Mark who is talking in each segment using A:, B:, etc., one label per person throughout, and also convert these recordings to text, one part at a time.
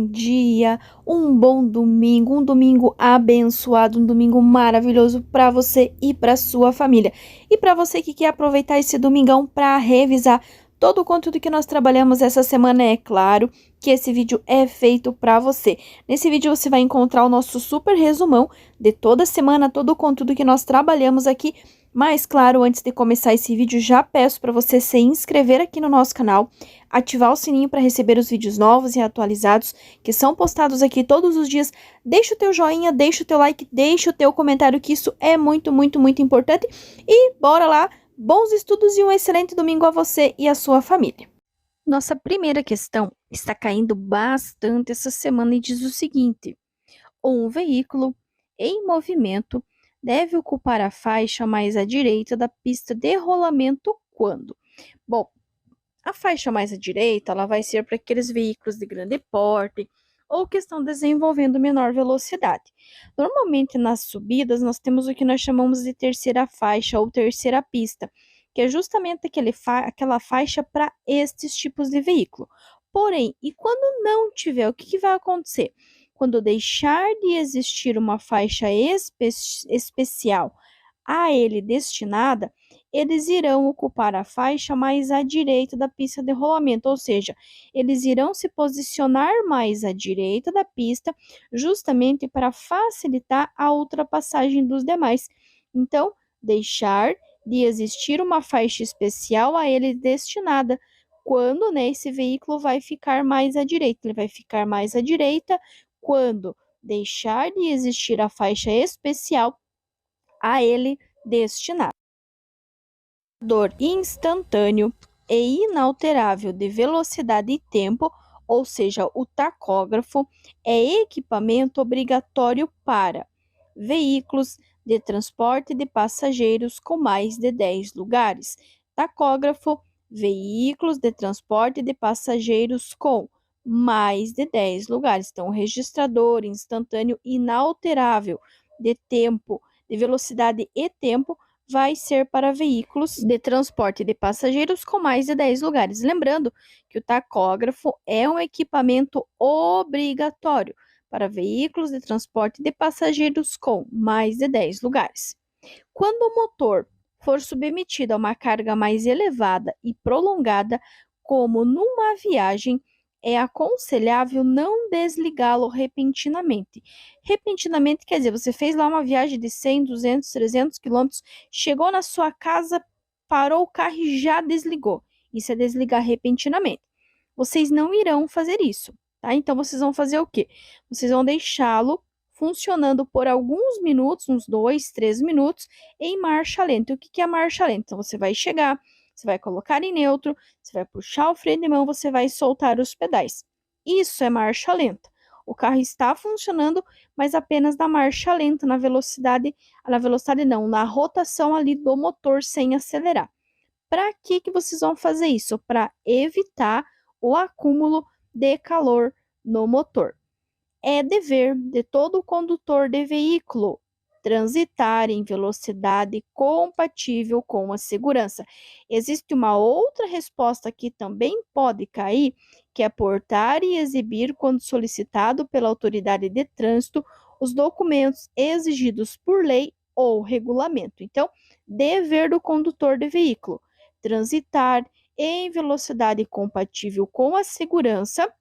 A: bom dia, um bom domingo, um domingo abençoado, um domingo maravilhoso para você e para sua família. E para você que quer aproveitar esse domingão para revisar todo o conteúdo que nós trabalhamos essa semana, é claro que esse vídeo é feito para você. Nesse vídeo você vai encontrar o nosso super resumão de toda semana, todo o conteúdo que nós trabalhamos aqui. Mas, claro, antes de começar esse vídeo, já peço para você se inscrever aqui no nosso canal, ativar o sininho para receber os vídeos novos e atualizados que são postados aqui todos os dias. Deixa o teu joinha, deixa o teu like, deixa o teu comentário, que isso é muito, muito, muito importante. E bora lá, bons estudos e um excelente domingo a você e a sua família. Nossa primeira questão está caindo bastante essa semana e diz o seguinte: um veículo em movimento deve ocupar a faixa mais à direita da pista de rolamento quando? Bom, a faixa mais à direita, ela vai ser para aqueles veículos de grande porte ou que estão desenvolvendo menor velocidade. Normalmente nas subidas nós temos o que nós chamamos de terceira faixa ou terceira pista, que é justamente aquela faixa para estes tipos de veículo. Porém, e quando não tiver, o que vai acontecer? Quando deixar de existir uma faixa especial a ele destinada, eles irão ocupar a faixa mais à direita da pista de rolamento, ou seja, eles irão se posicionar mais à direita da pista, justamente para facilitar a ultrapassagem dos demais. Então, deixar de existir uma faixa especial a ele destinada, quando, né, esse veículo vai ficar mais à direita. Ele vai ficar mais à direita quando deixar de existir a faixa especial a ele destinado. Indicador instantâneo e inalterável de velocidade e tempo, ou seja, o tacógrafo, é equipamento obrigatório para veículos de transporte de passageiros com mais de 10 lugares. Tacógrafo, veículos de transporte de passageiros com mais de 10 lugares. Então, registrador instantâneo inalterável de tempo, de velocidade e tempo, vai ser para veículos de transporte de passageiros com mais de 10 lugares. Lembrando que o tacógrafo é um equipamento obrigatório para veículos de transporte de passageiros com mais de 10 lugares. Quando o motor for submetido a uma carga mais elevada e prolongada, como numa viagem, é aconselhável não desligá-lo repentinamente. Repentinamente quer dizer, você fez lá uma viagem de 100, 200, 300 quilômetros, chegou na sua casa, parou o carro e já desligou. Isso é desligar repentinamente. Vocês não irão fazer isso, tá? Então, vocês vão fazer o quê? Vocês vão deixá-lo funcionando por alguns minutos, uns 2, 3 minutos, em marcha lenta. O que é marcha lenta? Então, você vai chegar, você vai colocar em neutro, você vai puxar o freio de mão, você vai soltar os pedais. Isso é marcha lenta. O carro está funcionando, mas apenas na marcha lenta, na velocidade não, na rotação ali do motor sem acelerar. Para que vocês vão fazer isso? Para evitar o acúmulo de calor no motor. É dever de todo condutor de veículo transitar em velocidade compatível com a segurança. Existe uma outra resposta que também pode cair, que é portar e exibir, quando solicitado pela autoridade de trânsito, os documentos exigidos por lei ou regulamento. Então, dever do condutor de veículo: transitar em velocidade compatível com a segurança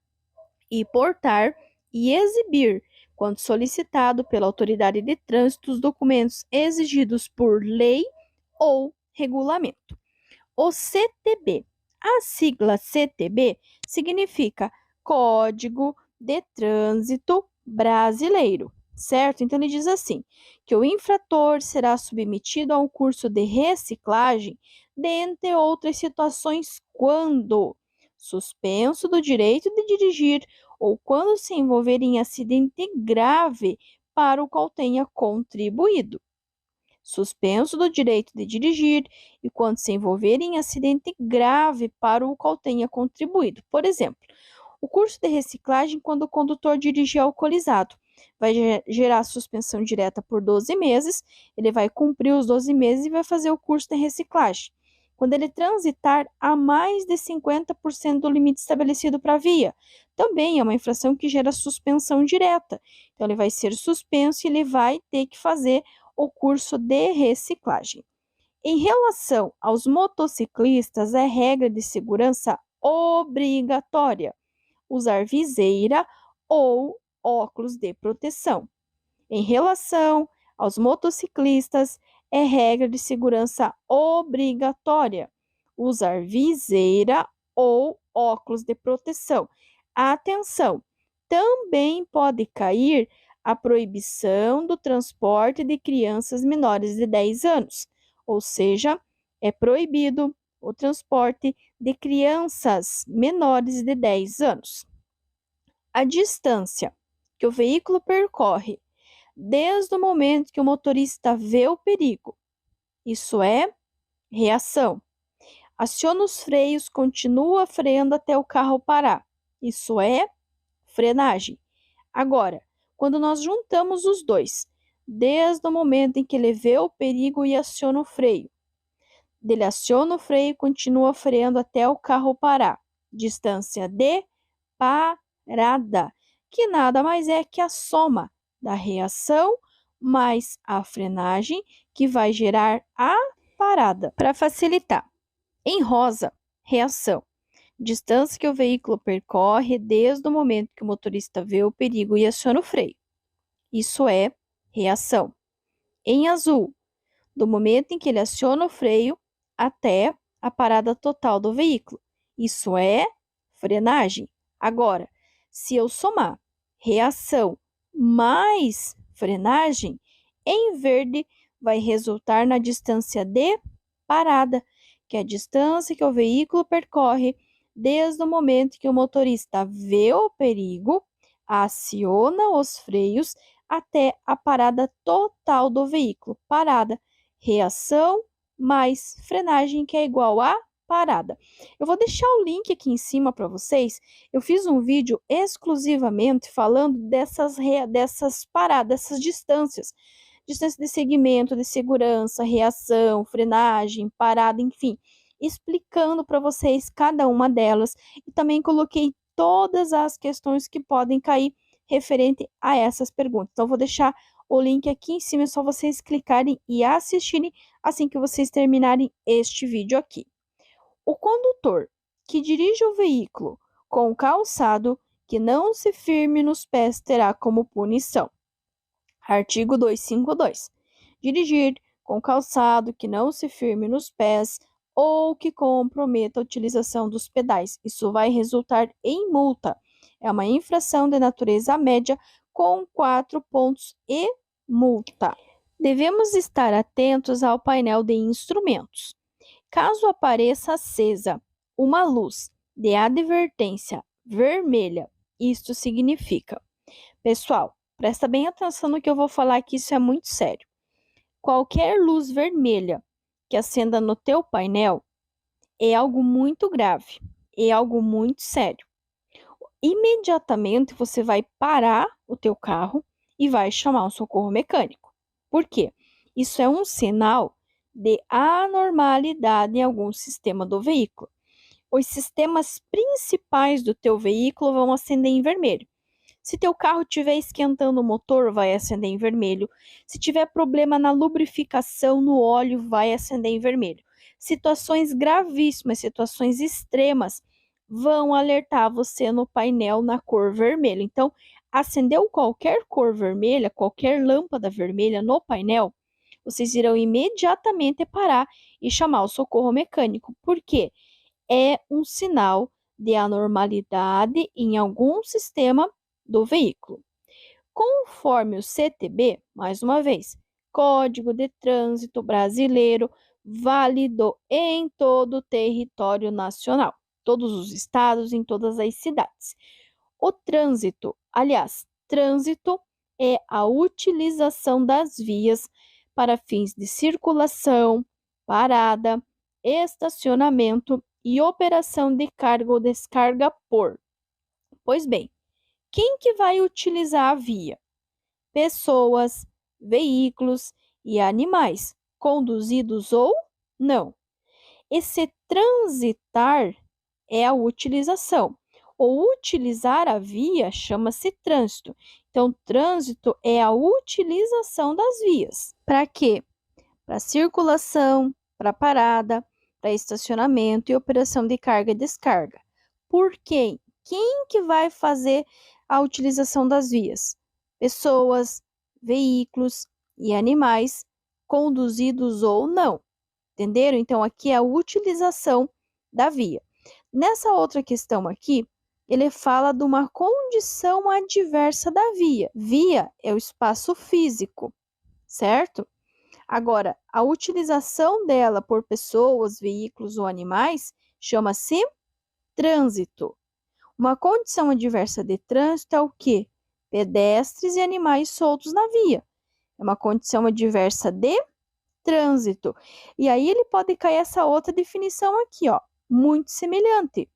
A: e portar e exibir, quando solicitado pela autoridade de trânsito, os documentos exigidos por lei ou regulamento. O CTB. A sigla CTB significa Código de Trânsito Brasileiro, certo? Então ele diz assim, que o infrator será submetido a um curso de reciclagem, dentre outras situações, quando suspenso do direito de dirigir ou quando se envolver em acidente grave para o qual tenha contribuído. Suspenso do direito de dirigir e quando se envolver em acidente grave para o qual tenha contribuído. Por exemplo, o curso de reciclagem quando o condutor dirigir alcoolizado. Vai gerar suspensão direta por 12 meses, ele vai cumprir os 12 meses e vai fazer o curso de reciclagem. quando ele transitar a mais de 50% do limite estabelecido para a via. Também é uma infração que gera suspensão direta. Então, ele vai ser suspenso e ele vai ter que fazer o curso de reciclagem. Em relação aos motociclistas, é regra de segurança obrigatória usar viseira ou óculos de proteção. Em relação aos motociclistas, é regra de segurança obrigatória usar viseira ou óculos de proteção. Atenção! Também pode cair a proibição do transporte de crianças menores de 10 anos, ou seja, é proibido o transporte de crianças menores de 10 anos. A distância que o veículo percorre desde o momento que o motorista vê o perigo, isso é reação. Aciona os freios, continua freando até o carro parar, isso é frenagem. Agora, quando nós juntamos os dois, desde o momento em que ele vê o perigo e aciona o freio, ele aciona o freio e continua freando até o carro parar, distância de parada, que nada mais é que a soma da reação mais a frenagem, que vai gerar a parada. Para facilitar, em rosa, reação. Distância que o veículo percorre desde o momento que o motorista vê o perigo e aciona o freio. Isso é reação. Em azul, do momento em que ele aciona o freio até a parada total do veículo. Isso é frenagem. Agora, se eu somar reação mais frenagem, em verde vai resultar na distância de parada, que é a distância que o veículo percorre desde o momento que o motorista vê o perigo, aciona os freios até a parada total do veículo. Parada, reação mais frenagem, que é igual a parada. Eu vou deixar o link aqui em cima para vocês. Eu fiz um vídeo exclusivamente falando dessas paradas, dessas distâncias. Distância de segmento, de segurança, reação, frenagem, parada, enfim, explicando para vocês cada uma delas. E também coloquei todas as questões que podem cair referente a essas perguntas. Então, vou deixar o link aqui em cima, é só vocês clicarem e assistirem assim que vocês terminarem este vídeo aqui. O condutor que dirige o veículo com calçado que não se firme nos pés terá como punição. Artigo 252. Dirigir com calçado que não se firme nos pés ou que comprometa a utilização dos pedais. Isso vai resultar em multa. É uma infração de natureza média com 4 pontos e multa. Devemos estar atentos ao painel de instrumentos. Caso apareça acesa uma luz de advertência vermelha, isto significa, pessoal, presta bem atenção no que eu vou falar aqui, isso é muito sério. Qualquer luz vermelha que acenda no teu painel é algo muito grave, é algo muito sério. Imediatamente você vai parar o teu carro e vai chamar um socorro mecânico. Por quê? Isso é um sinal de anormalidade em algum sistema do veículo. Os sistemas principais do teu veículo vão acender em vermelho. Se teu carro estiver esquentando o motor, vai acender em vermelho. Se tiver problema na lubrificação, no óleo, vai acender em vermelho. Situações gravíssimas, situações extremas, vão alertar você no painel na cor vermelha. Então, acendeu qualquer cor vermelha, qualquer lâmpada vermelha no painel, vocês irão imediatamente parar e chamar o socorro mecânico. Por quê? É um sinal de anormalidade em algum sistema do veículo. Conforme o CTB, mais uma vez, Código de Trânsito Brasileiro, válido em todo o território nacional, todos os estados, em todas as cidades. O trânsito, aliás, trânsito é a utilização das vias para fins de circulação, parada, estacionamento e operação de carga ou descarga por. Pois bem, quem que vai utilizar a via? Pessoas, veículos e animais, conduzidos ou não. Esse transitar é a utilização. O utilizar a via chama-se trânsito. Então, trânsito é a utilização das vias. Para quê? Para circulação, para parada, para estacionamento e operação de carga e descarga. Por quê? Quem que vai fazer a utilização das vias? Pessoas, veículos e animais, conduzidos ou não. Entenderam? Então, aqui é a utilização da via. Nessa outra questão aqui, ele fala de uma condição adversa da via. Via é o espaço físico, certo? Agora, a utilização dela por pessoas, veículos ou animais chama-se trânsito. Uma condição adversa de trânsito é o quê? Pedestres e animais soltos na via. É uma condição adversa de trânsito. E aí ele pode cair essa outra definição aqui, ó, muito semelhante.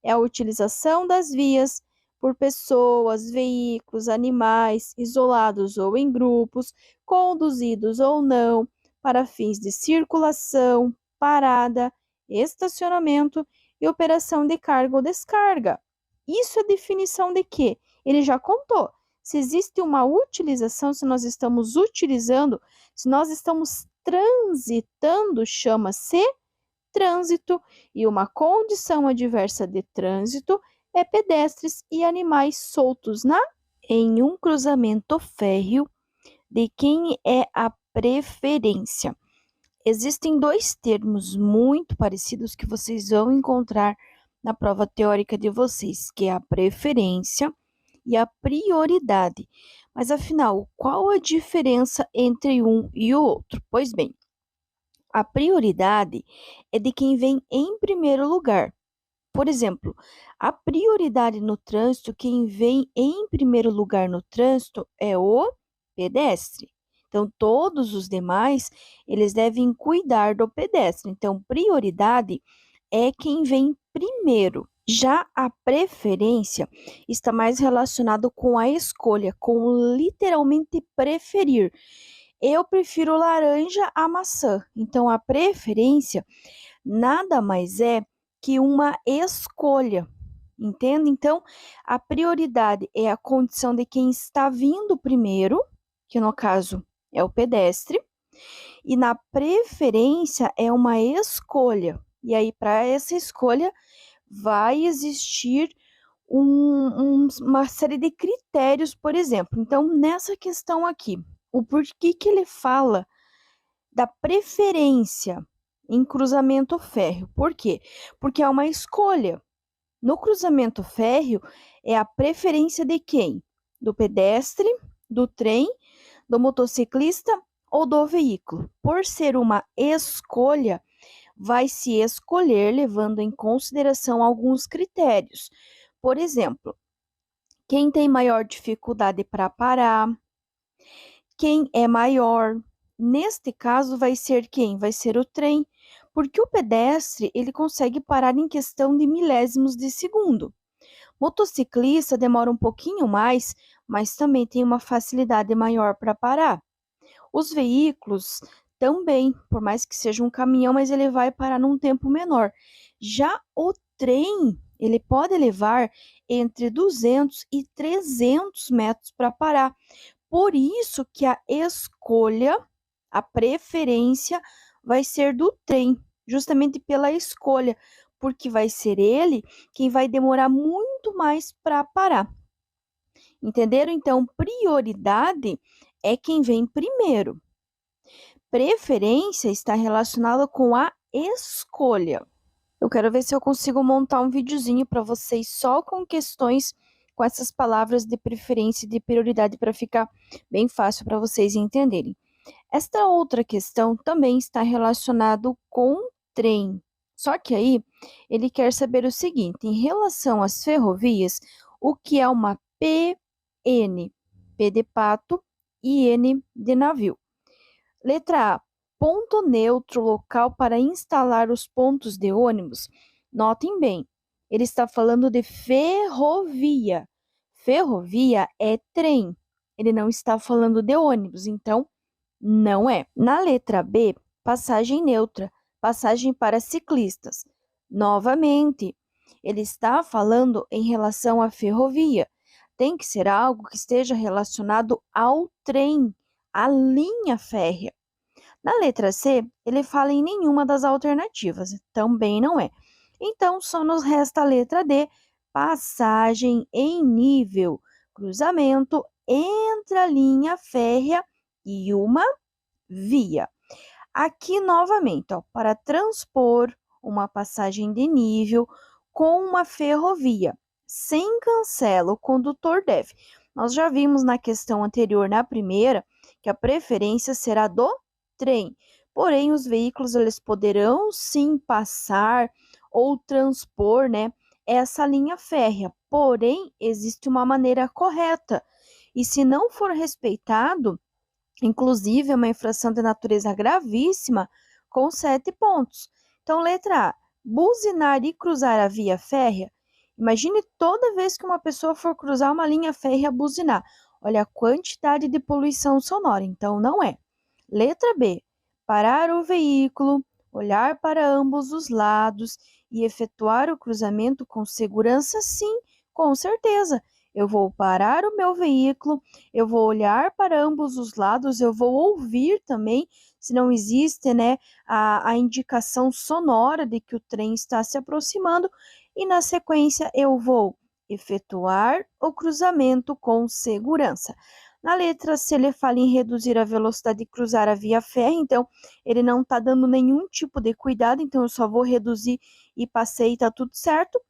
A: É a utilização das vias por pessoas, veículos, animais, isolados ou em grupos, conduzidos ou não, para fins de circulação, parada, estacionamento e operação de carga ou descarga. Isso é definição de quê? Ele já contou. Se existe uma utilização, se nós estamos utilizando, se nós estamos transitando, chama-se trânsito, e uma condição adversa de trânsito é pedestres e animais soltos em um cruzamento férreo de quem é a preferência. Existem dois termos muito parecidos que vocês vão encontrar na prova teórica de vocês, que é a preferência e a prioridade. Mas afinal, qual a diferença entre um e o outro? Pois bem, a prioridade é de quem vem em primeiro lugar. Por exemplo, a prioridade no trânsito, quem vem em primeiro lugar no trânsito é o pedestre. Então, todos os demais, eles devem cuidar do pedestre. Então, prioridade é quem vem primeiro. Já a preferência está mais relacionado com a escolha, com literalmente preferir. Eu prefiro laranja a maçã. Então, a preferência nada mais é que uma escolha, entende? Então, a prioridade é a condição de quem está vindo primeiro, que no caso é o pedestre, e na preferência é uma escolha. E aí, para essa escolha, vai existir uma série de critérios, por exemplo. Então, nessa questão aqui, o porquê que ele fala da preferência em cruzamento férreo. Por quê? Porque é uma escolha. No cruzamento férreo, é a preferência de quem? Do pedestre, do trem, do motociclista ou do veículo. Por ser uma escolha, vai se escolher levando em consideração alguns critérios. Por exemplo, quem tem maior dificuldade para parar, quem é maior. Neste caso, vai ser quem? Vai ser o trem, porque o pedestre ele consegue parar em questão de milésimos de segundo. Motociclista demora um pouquinho mais, mas também tem uma facilidade maior para parar. Os veículos também, por mais que seja um caminhão, mas ele vai parar num tempo menor. Já o trem, ele pode levar entre 200 e 300 metros para parar. Por isso que a escolha, a preferência vai ser do trem, justamente pela escolha, porque vai ser ele quem vai demorar muito mais para parar. Entenderam? Então, prioridade é quem vem primeiro. Preferência está relacionada com a escolha. Eu quero ver se eu consigo montar um videozinho para vocês só com questões com essas palavras de preferência e de prioridade para ficar bem fácil para vocês entenderem. Esta outra questão também está relacionado com trem. Só que aí ele quer saber o seguinte: em relação às ferrovias, o que é uma PN? P de pato e N de navio. Letra A. Ponto neutro local para instalar os pontos de ônibus. Notem bem, ele está falando de ferrovia. Ferrovia é trem. Ele não está falando de ônibus, então não é. Na letra B, passagem neutra passagem para ciclistas. Novamente, ele está falando em relação à ferrovia. Tem que ser algo que esteja relacionado ao trem, à linha férrea. Na letra C, ele fala em nenhuma das alternativas, também não é. Então, só nos resta a letra D, passagem em nível, cruzamento entre a linha férrea e uma via. Aqui, novamente, ó, para transpor uma passagem de nível com uma ferrovia, sem cancela, o condutor deve. Nós já vimos na questão anterior, na primeira, que a preferência será do trem. Porém, os veículos eles poderão sim passar ou transpor, né, essa linha férrea. Porém, existe uma maneira correta. E se não for respeitado, inclusive é uma infração de natureza gravíssima, com 7 pontos. Então, letra A, buzinar e cruzar a via férrea. Imagine toda vez que uma pessoa for cruzar uma linha férrea buzinar. Olha a quantidade de poluição sonora, então não é. Letra B, parar o veículo, olhar para ambos os lados e efetuar o cruzamento com segurança, sim, com certeza. Eu vou parar o meu veículo, eu vou olhar para ambos os lados, eu vou ouvir também, se não existe, né, a indicação sonora de que o trem está se aproximando, e na sequência eu vou efetuar o cruzamento com segurança. Na letra C, ele fala em reduzir a velocidade de cruzar a via férrea, então ele não está dando nenhum tipo de cuidado, então eu só vou reduzir e passei e está tudo certo.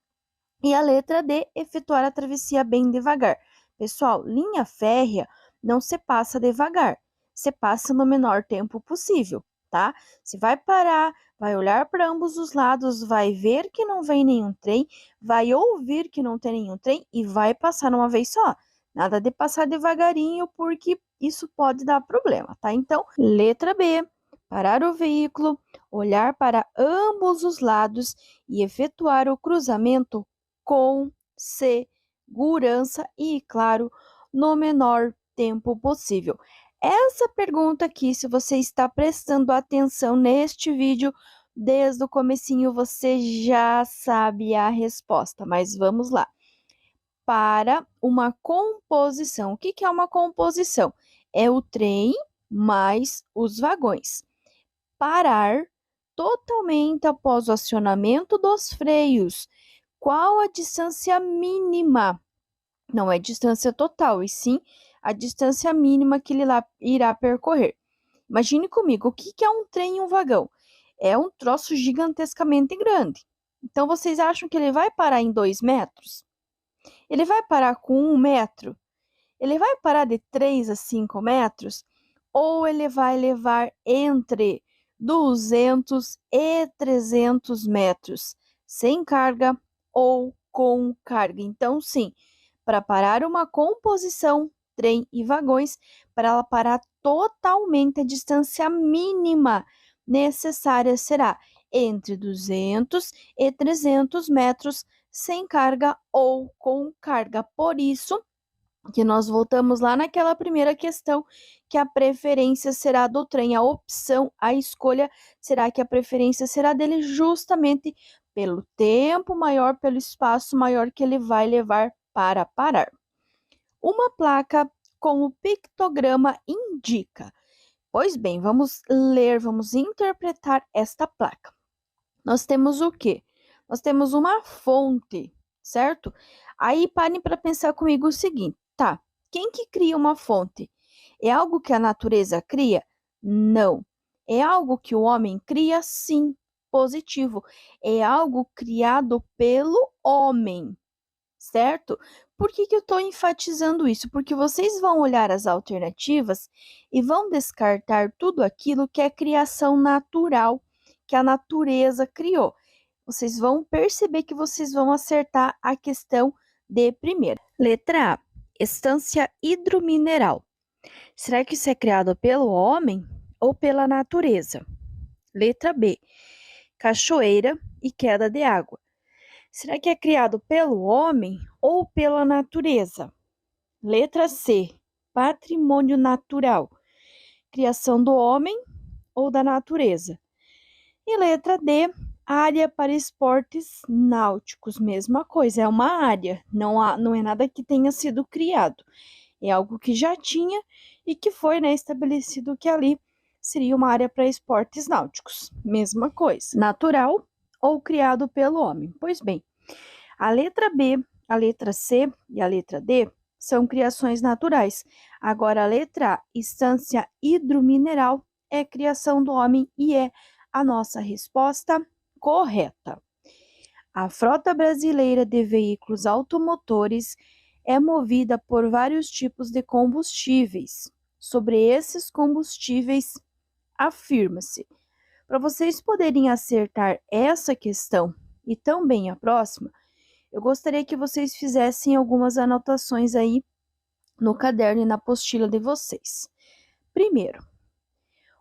A: E a letra D, efetuar a travessia bem devagar. Pessoal, linha férrea não se passa devagar, se passa no menor tempo possível, tá? Você vai parar, vai olhar para ambos os lados, vai ver que não vem nenhum trem, vai ouvir que não tem nenhum trem e vai passar uma vez só. Nada de passar devagarinho, porque isso pode dar problema, tá? Então, letra B, parar o veículo, olhar para ambos os lados e efetuar o cruzamento com segurança e, claro, no menor tempo possível. Essa pergunta aqui, se você está prestando atenção neste vídeo desde o comecinho, você já sabe a resposta, mas vamos lá. Para uma composição. O que é uma composição? É o trem mais os vagões. Parar totalmente após o acionamento dos freios. Qual a distância mínima? Não é distância total, e sim a distância mínima que ele irá percorrer. Imagine comigo, o que é um trem e um vagão? É um troço gigantescamente grande. Então, vocês acham que ele vai parar em 2 metros? Ele vai parar com 1 metro? Ele vai parar de 3 a 5 metros? Ou ele vai levar entre 200 e 300 metros, sem carga ou com carga? Então, sim, para parar uma composição, trem e vagões, para ela parar totalmente, a distância mínima necessária será entre 200 e 300 metros, sem carga ou com carga. Por isso, que nós voltamos lá naquela primeira questão, que a preferência será do trem, a opção, a escolha será que a preferência será dele justamente pelo tempo maior, pelo espaço maior que ele vai levar para parar. Uma placa com o pictograma indica. Pois bem, vamos ler, vamos interpretar esta placa. Nós temos o quê? Nós temos uma fonte, certo? Aí parem para pensar comigo o seguinte, tá? Quem que cria uma fonte? É algo que a natureza cria? Não. É algo que o homem cria? Sim. Positivo. É algo criado pelo homem, certo? Por que eu estou enfatizando isso? Porque vocês vão olhar as alternativas e vão descartar tudo aquilo que é criação natural, que a natureza criou. Vocês vão perceber que vocês vão acertar a questão de primeira. Letra A, estância hidromineral. Será que isso é criado pelo homem ou pela natureza? Letra B, cachoeira e queda de água. Será que é criado pelo homem ou pela natureza? Letra C, patrimônio natural. Criação do homem ou da natureza? E letra D, área para esportes náuticos, mesma coisa, é uma área, não é nada que tenha sido criado, é algo que já tinha e que foi, né, estabelecido que ali seria uma área para esportes náuticos, mesma coisa, natural ou criado pelo homem. Pois bem, a letra B, a letra C e a letra D são criações naturais. Agora, a letra A, instância hidromineral, é criação do homem e é a nossa resposta correta. A frota brasileira de veículos automotores é movida por vários tipos de combustíveis. Sobre esses combustíveis, afirma-se. Para vocês poderem acertar essa questão e também a próxima, eu gostaria que vocês fizessem algumas anotações aí no caderno e na apostila de vocês. Primeiro,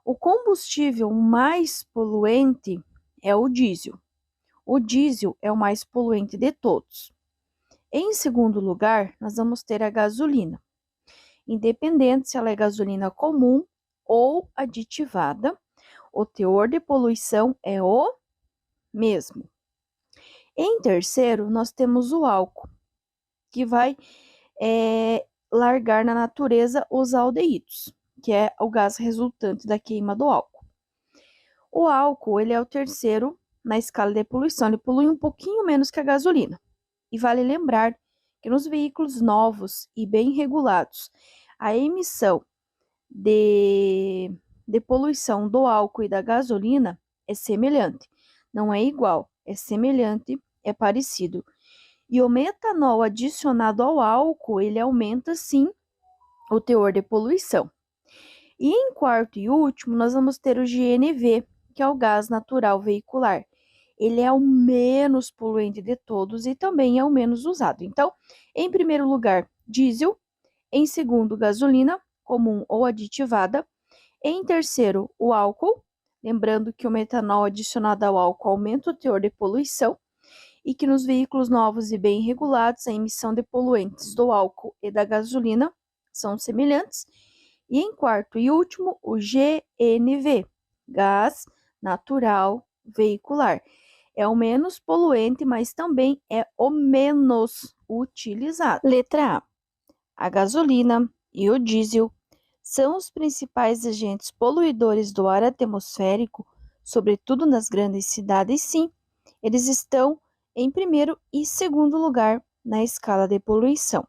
A: o combustível mais poluente é o diesel. O diesel é o mais poluente de todos. Em segundo lugar, nós vamos ter a gasolina. Independente se ela é gasolina comum ou aditivada, o teor de poluição é o mesmo. Em terceiro, nós temos o álcool, que vai largar na natureza os aldeídos, que é o gás resultante da queima do álcool. O álcool, ele é o terceiro na escala de poluição, ele polui um pouquinho menos que a gasolina. E vale lembrar que nos veículos novos e bem regulados, a emissão de poluição do álcool e da gasolina é semelhante. Não é igual, é semelhante, é parecido. E o metanol adicionado ao álcool, ele aumenta sim o teor de poluição. E em quarto e último, nós vamos ter o GNV, que é o gás natural veicular. Ele é o menos poluente de todos e também é o menos usado. Então, em primeiro lugar, diesel. Em segundo, gasolina, comum ou aditivada. Em terceiro, o álcool. Lembrando que o metanol adicionado ao álcool aumenta o teor de poluição e que nos veículos novos e bem regulados, a emissão de poluentes do álcool e da gasolina são semelhantes. E em quarto e último, o GNV, gás natural veicular. É o menos poluente, mas também é o menos utilizado. Letra A. A gasolina e o diesel são os principais agentes poluidores do ar atmosférico, sobretudo nas grandes cidades, sim. Eles estão em primeiro e segundo lugar na escala de poluição.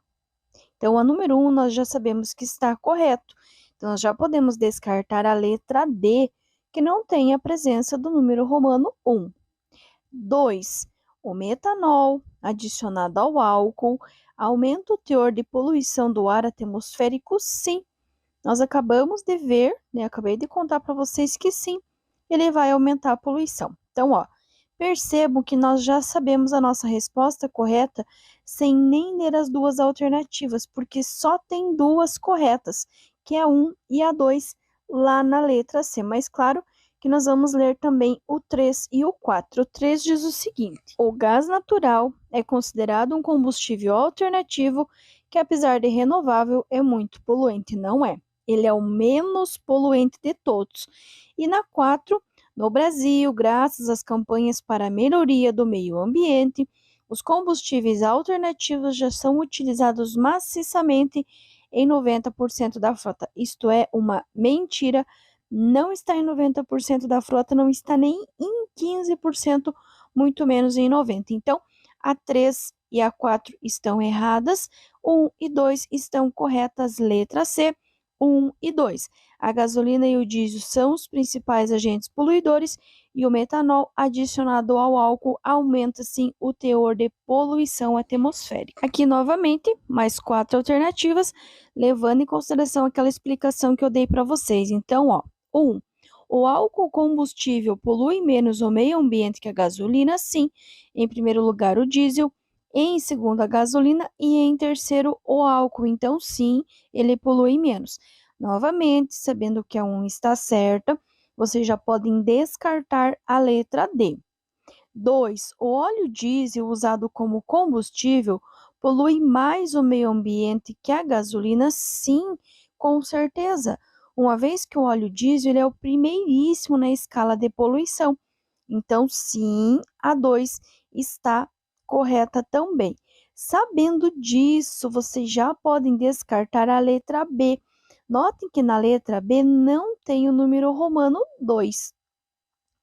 A: Então, a número 1 nós já sabemos que está correto. Então, nós já podemos descartar a letra D, que não tem a presença do número romano 1. 2. O metanol adicionado ao álcool aumenta o teor de poluição do ar atmosférico? Sim. Nós acabamos de ver, né? Acabei de contar para vocês que sim, ele vai aumentar a poluição. Então, ó, percebam que nós já sabemos a nossa resposta correta sem nem ler as duas alternativas, porque só tem duas corretas, que é a 1 e a 2 lá na letra C. Mas claro que nós vamos ler também o 3 e o 4. O 3 diz o seguinte: o gás natural é considerado um combustível alternativo que, apesar de renovável, é muito poluente. Não é. Ele é o menos poluente de todos. E na 4, no Brasil, graças às campanhas para a melhoria do meio ambiente, os combustíveis alternativos já são utilizados maciçamente em 90% da frota. Isto é uma mentira. Não está em 90% da frota, não está nem em 15%, muito menos em 90%. Então, a 3 e a 4 estão erradas, 1 e 2 estão corretas, letra C. 1 e 2. A gasolina e o diesel são os principais agentes poluidores e o metanol adicionado ao álcool aumenta sim o teor de poluição atmosférica. Aqui novamente, mais 4 alternativas, levando em consideração aquela explicação que eu dei para vocês. Então, ó, 1. O álcool combustível polui menos o meio ambiente que a gasolina? Sim. Em primeiro lugar, o diesel. Em segundo, a gasolina e em terceiro, o álcool. Então, sim, ele polui menos. Novamente, sabendo que a 1 está certa, vocês já podem descartar a letra D. 2. O óleo diesel usado como combustível polui mais o meio ambiente que a gasolina? Sim, com certeza. Uma vez que o óleo diesel ele é o primeiríssimo na escala de poluição. Então, sim, a 2 está correta também. Sabendo disso, vocês já podem descartar a letra B. Notem que na letra B não tem o número romano 2.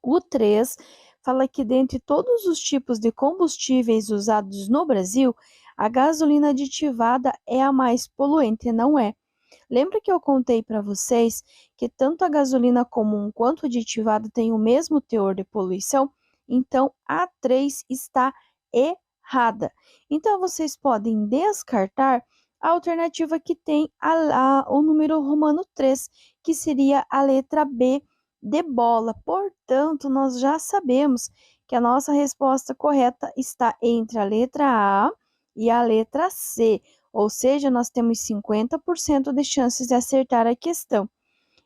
A: O 3 fala que dentre todos os tipos de combustíveis usados no Brasil, a gasolina aditivada é a mais poluente, não é? Lembra que eu contei para vocês que tanto a gasolina comum quanto a aditivada têm o mesmo teor de poluição? Então, a 3 está errada. Então, vocês podem descartar a alternativa que tem o número romano 3, que seria a letra B de bola. Portanto, nós já sabemos que a nossa resposta correta está entre a letra A e a letra C. Ou seja, nós temos 50% de chances de acertar a questão.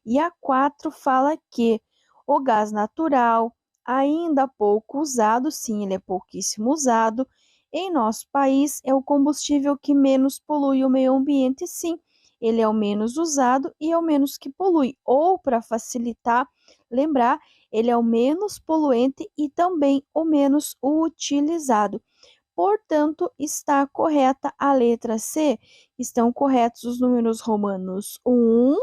A: E a 4 fala que o gás natural, ainda pouco usado, sim, ele é pouquíssimo usado, em nosso país é o combustível que menos polui o meio ambiente, sim. Ele é o menos usado e é o menos que polui. Ou, para facilitar, lembrar, ele é o menos poluente e também o menos utilizado. Portanto, está correta a letra C. Estão corretos os números romanos 1,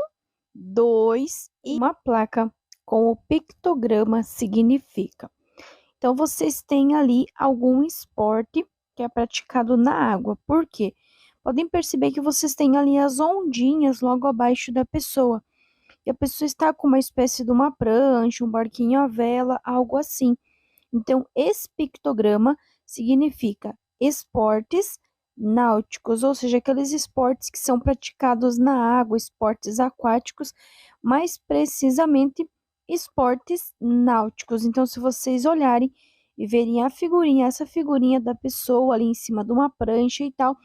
A: 2 e uma placa com o pictograma significa. Então, vocês têm ali algum esporte que é praticado na água. Por quê? Podem perceber que vocês têm ali as ondinhas logo abaixo da pessoa. E a pessoa está com uma espécie de uma prancha, um barquinho à vela, algo assim. Então, esse pictograma significa esportes náuticos, ou seja, aqueles esportes que são praticados na água, esportes aquáticos, mais precisamente esportes náuticos. Então, se vocês olharem e verem a figurinha, essa figurinha da pessoa ali em cima de uma prancha e tal,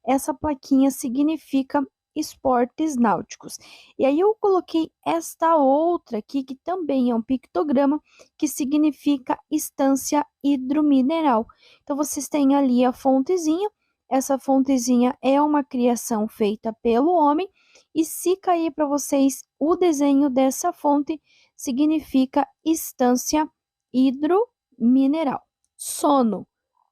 A: essa plaquinha significa esportes náuticos. E aí eu coloquei esta outra aqui, que também é um pictograma, que significa estância hidromineral. Então, vocês têm ali a fontezinha, essa fontezinha é uma criação feita pelo homem, e se cair para vocês o desenho dessa fonte, significa estância hidromineral. Sono,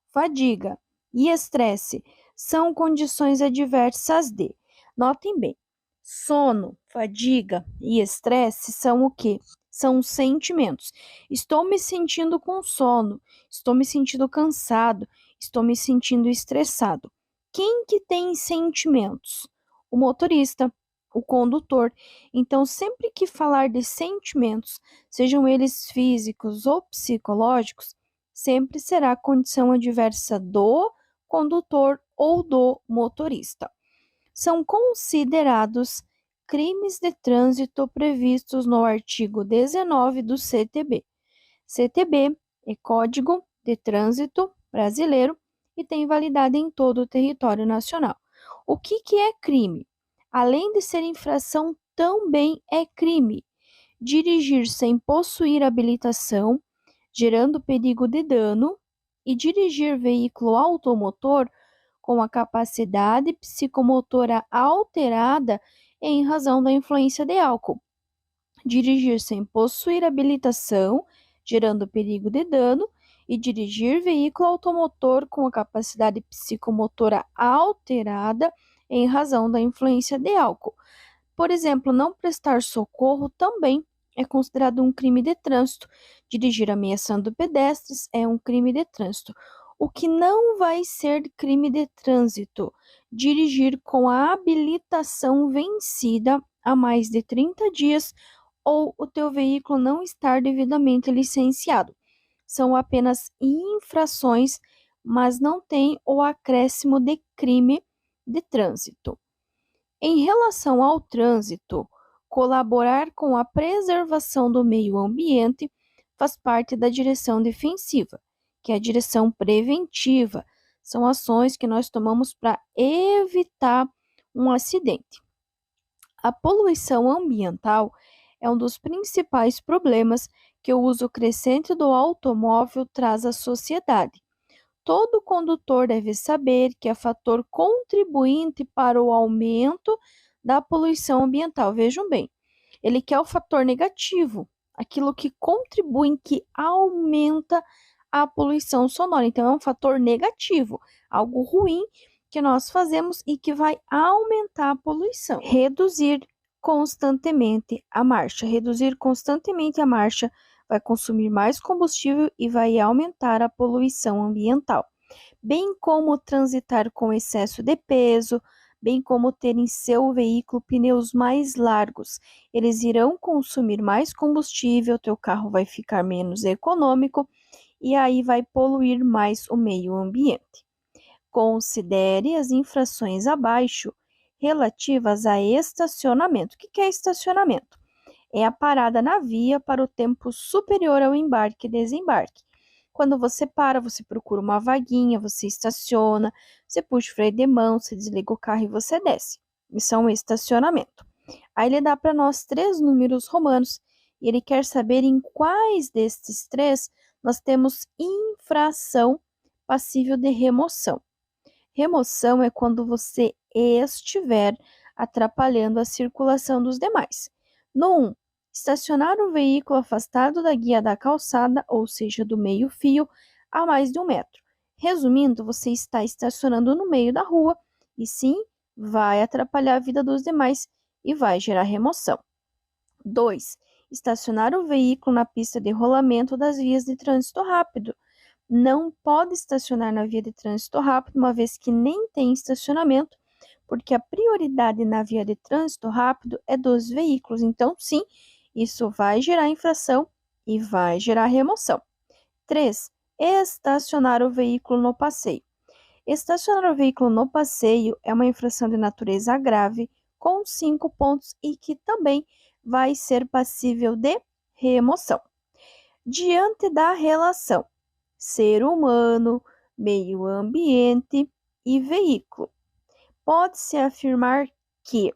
A: fadiga e estresse são condições adversas de. Notem bem, sono, fadiga e estresse são o quê? São sentimentos. Estou me sentindo com sono, estou me sentindo cansado, estou me sentindo estressado. Quem que tem sentimentos? O motorista, o condutor. Então, sempre que falar de sentimentos, sejam eles físicos ou psicológicos, sempre será condição adversa do condutor ou do motorista. São considerados crimes de trânsito previstos no artigo 19 do CTB. CTB é Código de Trânsito Brasileiro e tem validade em todo o território nacional. O que é crime? Além de ser infração, também é crime dirigir sem possuir habilitação, gerando perigo de dano, e dirigir veículo automotor com a capacidade psicomotora alterada em razão da influência de álcool. Dirigir sem possuir habilitação, gerando perigo de dano, e dirigir veículo automotor com a capacidade psicomotora alterada em razão da influência de álcool. Por exemplo, não prestar socorro também é considerado um crime de trânsito. Dirigir ameaçando pedestres é um crime de trânsito. O que não vai ser crime de trânsito? Dirigir com a habilitação vencida há mais de 30 dias ou o teu veículo não estar devidamente licenciado. São apenas infrações, mas não tem o acréscimo de crime de trânsito. Em relação ao trânsito, colaborar com a preservação do meio ambiente faz parte da direção defensiva, que é a direção preventiva. São ações que nós tomamos para evitar um acidente. A poluição ambiental é um dos principais problemas que o uso crescente do automóvel traz à sociedade. Todo condutor deve saber que é fator contribuinte para o aumento da poluição ambiental. Vejam bem, ele quer o fator negativo, aquilo que contribui, que aumenta a poluição sonora. Então, é um fator negativo, algo ruim que nós fazemos e que vai aumentar a poluição. Reduzir constantemente a marcha. Reduzir constantemente a marcha vai consumir mais combustível e vai aumentar a poluição ambiental, bem como transitar com excesso de peso, bem como ter em seu veículo pneus mais largos. Eles irão consumir mais combustível, teu carro vai ficar menos econômico e aí vai poluir mais o meio ambiente. Considere as infrações abaixo relativas a estacionamento. O que é estacionamento? É a parada na via para o tempo superior ao embarque e desembarque. Quando você para, você procura uma vaguinha, você estaciona, você puxa o freio de mão, você desliga o carro e você desce. Isso é um estacionamento. Aí ele dá para nós 3 números romanos e ele quer saber em quais destes 3 nós temos infração passível de remoção. Remoção é quando você estiver atrapalhando a circulação dos demais. No 1, estacionar o veículo afastado da guia da calçada, ou seja, do meio-fio, a mais de 1 metro. Resumindo, você está estacionando no meio da rua e sim, vai atrapalhar a vida dos demais e vai gerar remoção. 2, estacionar o veículo na pista de rolamento das vias de trânsito rápido. Não pode estacionar na via de trânsito rápido, uma vez que nem tem estacionamento, porque a prioridade na via de trânsito rápido é dos veículos. Então, sim, isso vai gerar infração e vai gerar remoção. 3, estacionar o veículo no passeio. Estacionar o veículo no passeio é uma infração de natureza grave, com 5 pontos e que também vai ser passível de remoção. Diante da relação ser humano, meio ambiente e veículo, pode-se afirmar que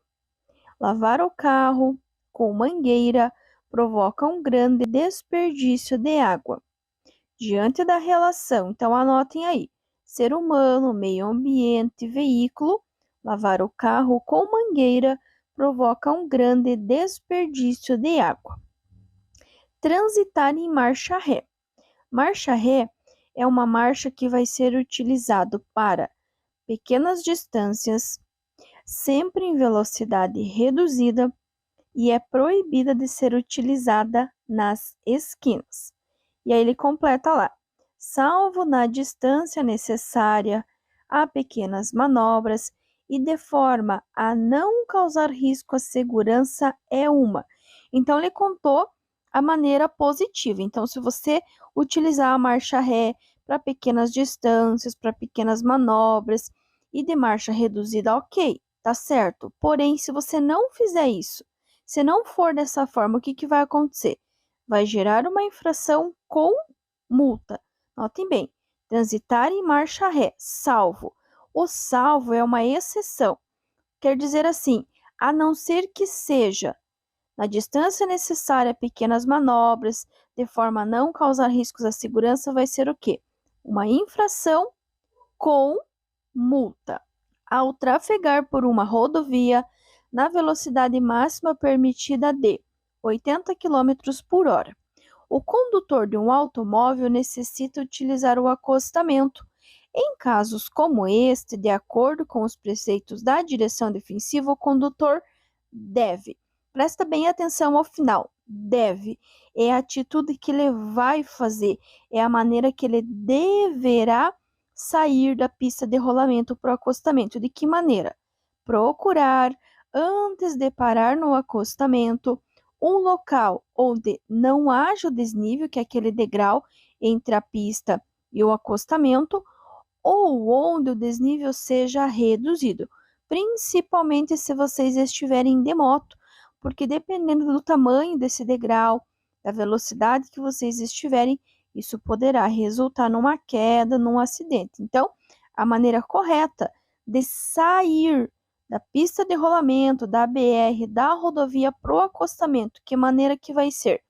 A: lavar o carro com mangueira provoca um grande desperdício de água. Diante da relação, então anotem aí, ser humano, meio ambiente, veículo, lavar o carro com mangueira provoca um grande desperdício de água. Transitar em marcha ré. Marcha ré é uma marcha que vai ser utilizado para pequenas distâncias, sempre em velocidade reduzida e é proibida de ser utilizada nas esquinas. E aí ele completa lá, salvo na distância necessária a pequenas manobras e de forma a não causar risco à segurança é uma. Então ele contou a maneira positiva. Então, se você utilizar a marcha ré para pequenas distâncias, para pequenas manobras e de marcha reduzida, ok, tá certo. Porém, se você não fizer isso, se não for dessa forma, o que vai acontecer? Vai gerar uma infração com multa. Notem bem, transitar em marcha ré, salvo. O salvo é uma exceção. Quer dizer assim, a não ser que seja na distância necessária a pequenas manobras, de forma a não causar riscos à segurança, vai ser o quê? Uma infração com multa. Ao trafegar por uma rodovia na velocidade máxima permitida de 80 km por hora, o condutor de um automóvel necessita utilizar o acostamento. Em casos como este, de acordo com os preceitos da direção defensiva, o condutor deve. Presta bem atenção ao final. Deve. É a atitude que ele vai fazer. É a maneira que ele deverá sair da pista de rolamento para o acostamento. De que maneira? Procurar, antes de parar no acostamento, um local onde não haja o desnível, que é aquele degrau entre a pista e o acostamento, ou onde o desnível seja reduzido, principalmente se vocês estiverem de moto, porque dependendo do tamanho desse degrau, da velocidade que vocês estiverem, isso poderá resultar numa queda, num acidente. Então, a maneira correta de sair da pista de rolamento, da BR, da rodovia pro acostamento, que maneira que vai ser?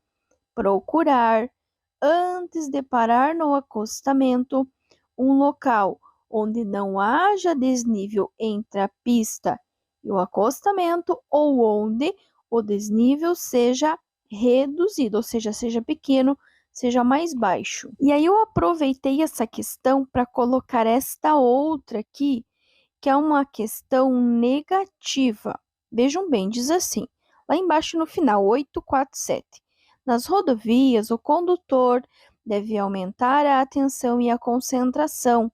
A: Procurar, antes de parar no acostamento, um local onde não haja desnível entre a pista e o acostamento ou onde o desnível seja reduzido, ou seja, seja pequeno, seja mais baixo. E aí eu aproveitei essa questão para colocar esta outra aqui, que é uma questão negativa. Vejam bem, diz assim, lá embaixo no final, 847. Nas rodovias, o condutor deve aumentar a atenção e a concentração.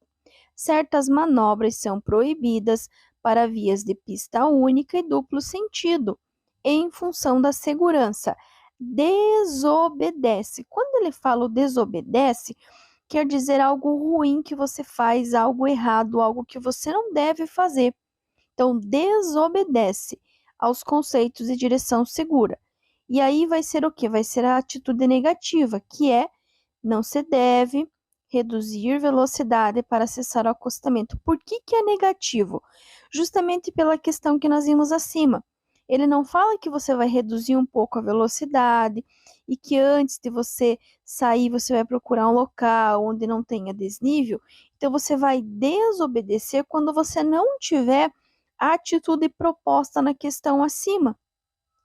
A: Certas manobras são proibidas para vias de pista única e duplo sentido, em função da segurança. Desobedece. Quando ele fala desobedece, quer dizer algo ruim que você faz, algo errado, algo que você não deve fazer. Então, desobedece aos conceitos de direção segura. E aí vai ser o quê? Vai ser a atitude negativa, que é não se deve reduzir velocidade para acessar o acostamento. Por que é negativo? Justamente pela questão que nós vimos acima. Ele não fala que você vai reduzir um pouco a velocidade e que antes de você sair você vai procurar um local onde não tenha desnível. Então você vai desobedecer quando você não tiver a atitude proposta na questão acima.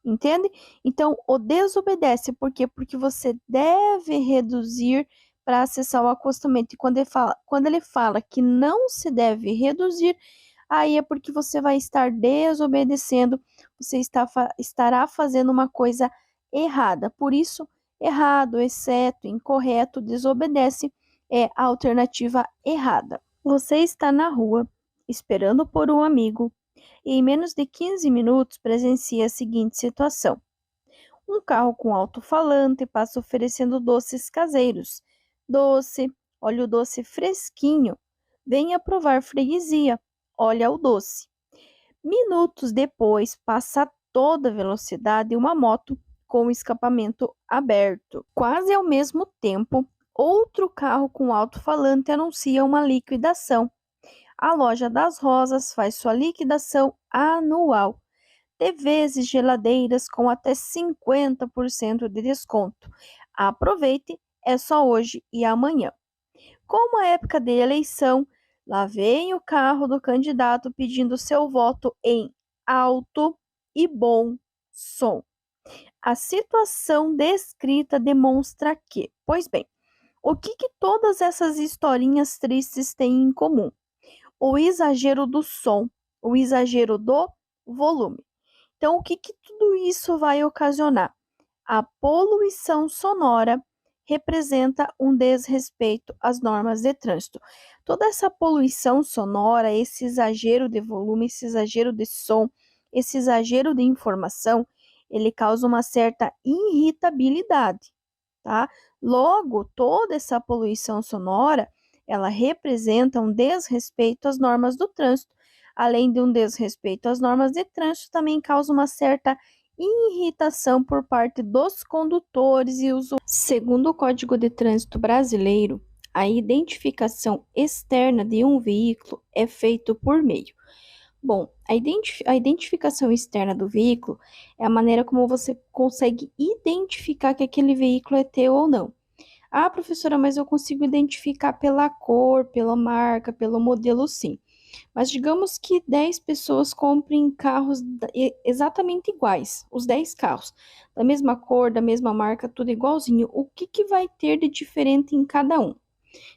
A: Entende? Então, o desobedece, por quê? Porque você deve reduzir para acessar o acostamento. E quando ele fala que não se deve reduzir, aí é porque você vai estar desobedecendo, você estará fazendo uma coisa errada. Por isso, errado, exceto, incorreto, desobedece é a alternativa errada. Você está na rua, esperando por um amigo, e em menos de 15 minutos presencia a seguinte situação. Um carro com alto-falante passa oferecendo doces caseiros. Doce, olha o doce fresquinho. Venha provar freguesia. Olha o doce. Minutos depois, passa a toda velocidade uma moto com o escapamento aberto. Quase ao mesmo tempo, outro carro com alto-falante anuncia uma liquidação. A Loja das Rosas faz sua liquidação anual. TVs e geladeiras com até 50% de desconto. Aproveite, é só hoje e amanhã. Como a época de eleição, lá vem o carro do candidato pedindo seu voto em alto e bom som. A situação descrita demonstra que, pois bem, o que todas essas historinhas tristes têm em comum? O exagero do som, o exagero do volume. Então, o que tudo isso vai ocasionar? A poluição sonora representa um desrespeito às normas de trânsito. Toda essa poluição sonora, esse exagero de volume, esse exagero de som, esse exagero de informação, ele causa uma certa irritabilidade, tá? Logo, toda essa poluição sonora, ela representa um desrespeito às normas do trânsito. Além de um desrespeito às normas de trânsito, também causa uma certa irritação por parte dos condutores e usuários. Segundo o Código de Trânsito Brasileiro, a identificação externa de um veículo é feita por meio. Bom, a identificação externa do veículo é a maneira como você consegue identificar que aquele veículo é teu ou não. Ah, professora, mas eu consigo identificar pela cor, pela marca, pelo modelo, sim. Mas digamos que 10 pessoas comprem carros exatamente iguais, os 10 carros, da mesma cor, da mesma marca, tudo igualzinho. O que vai ter de diferente em cada um?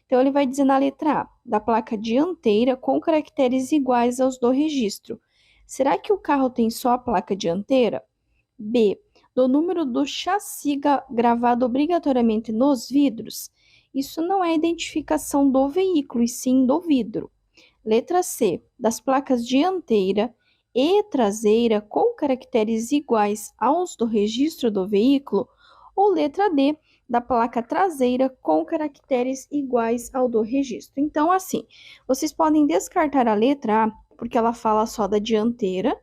A: Então, ele vai dizer na letra A, da placa dianteira com caracteres iguais aos do registro. Será que o carro tem só a placa dianteira? B, do número do chassi gravado obrigatoriamente nos vidros? Isso não é identificação do veículo, e sim do vidro. Letra C, das placas dianteira e traseira com caracteres iguais aos do registro do veículo, ou letra D, da placa traseira com caracteres iguais ao do registro. Então, assim, vocês podem descartar a letra A, porque ela fala só da dianteira,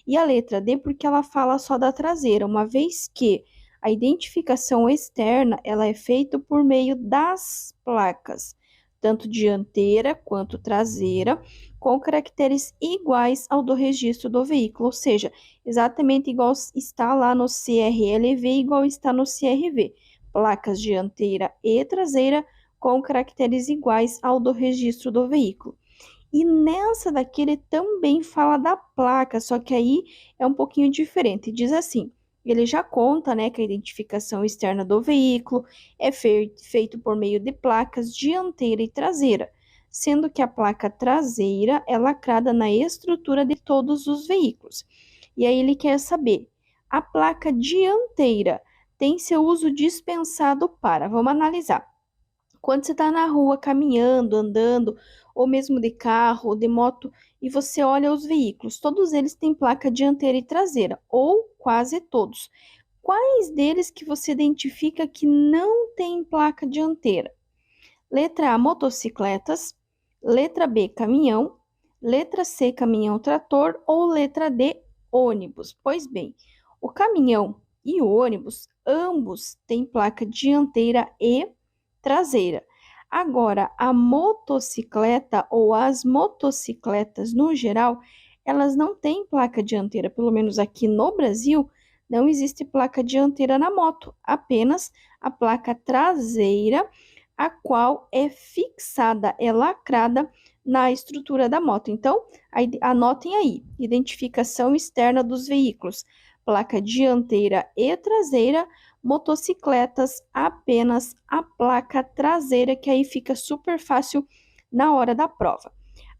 A: e a letra D, porque ela fala só da traseira, uma vez que a identificação externa ela é feita por meio das placas, tanto dianteira quanto traseira, com caracteres iguais ao do registro do veículo, ou seja, exatamente igual está lá no CRLV, igual está no CRV. Placas dianteira e traseira com caracteres iguais ao do registro do veículo. E nessa daqui ele também fala da placa, só que aí é um pouquinho diferente. Diz assim: ele já conta, né, que a identificação externa do veículo é feito por meio de placas dianteira e traseira, sendo que a placa traseira é lacrada na estrutura de todos os veículos. E aí ele quer saber, a placa dianteira tem seu uso dispensado para, vamos analisar. Quando você está na rua caminhando, andando, ou mesmo de carro ou de moto, e você olha os veículos, todos eles têm placa dianteira e traseira, ou quase todos. Quais deles que você identifica que não tem placa dianteira? Letra A, motocicletas. Letra B, caminhão. Letra C, caminhão trator. Ou letra D, ônibus. Pois bem, o caminhão e o ônibus, ambos têm placa dianteira e traseira. Agora, a motocicleta ou as motocicletas no geral, elas não têm placa dianteira, pelo menos aqui no Brasil, não existe placa dianteira na moto, apenas a placa traseira, a qual é fixada, é lacrada na estrutura da moto. Então, anotem aí: identificação externa dos veículos, placa dianteira e traseira, motocicletas, apenas a placa traseira, que aí fica super fácil na hora da prova.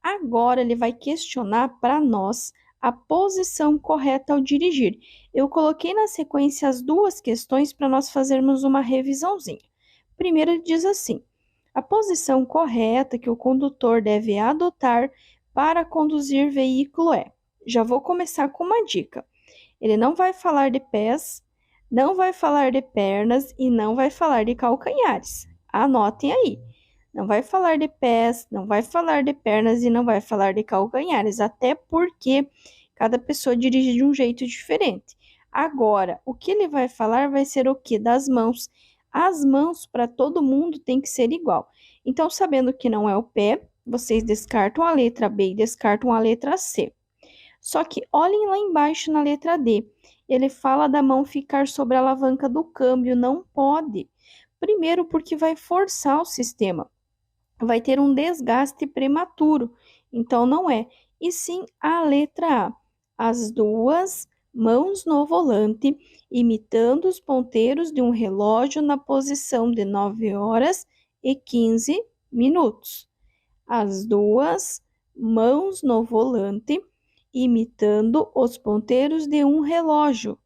A: Agora ele vai questionar para nós a posição correta ao dirigir. Eu coloquei na sequência as duas questões para nós fazermos uma revisãozinha. Primeiro, ele diz assim: a posição correta que o condutor deve adotar para conduzir veículo é. Já vou começar com uma dica. Ele não vai falar de pés, não vai falar de pernas e não vai falar de calcanhares. Anotem aí. Não vai falar de pés, não vai falar de pernas e não vai falar de calcanhares, até porque cada pessoa dirige de um jeito diferente. Agora, o que ele vai falar vai ser o que? Das mãos. As mãos para todo mundo tem que ser igual. Então, sabendo que não é o pé, vocês descartam a letra B e descartam a letra C. Só que olhem lá embaixo na letra D. Ele fala da mão ficar sobre a alavanca do câmbio. Não pode. Primeiro, porque vai forçar o sistema. Vai ter um desgaste prematuro. Então, não é. E sim a letra A. As duas mãos no volante, imitando os ponteiros de um relógio na posição de 9 horas e 15 minutos. As duas mãos no volante, imitando os ponteiros de um relógio,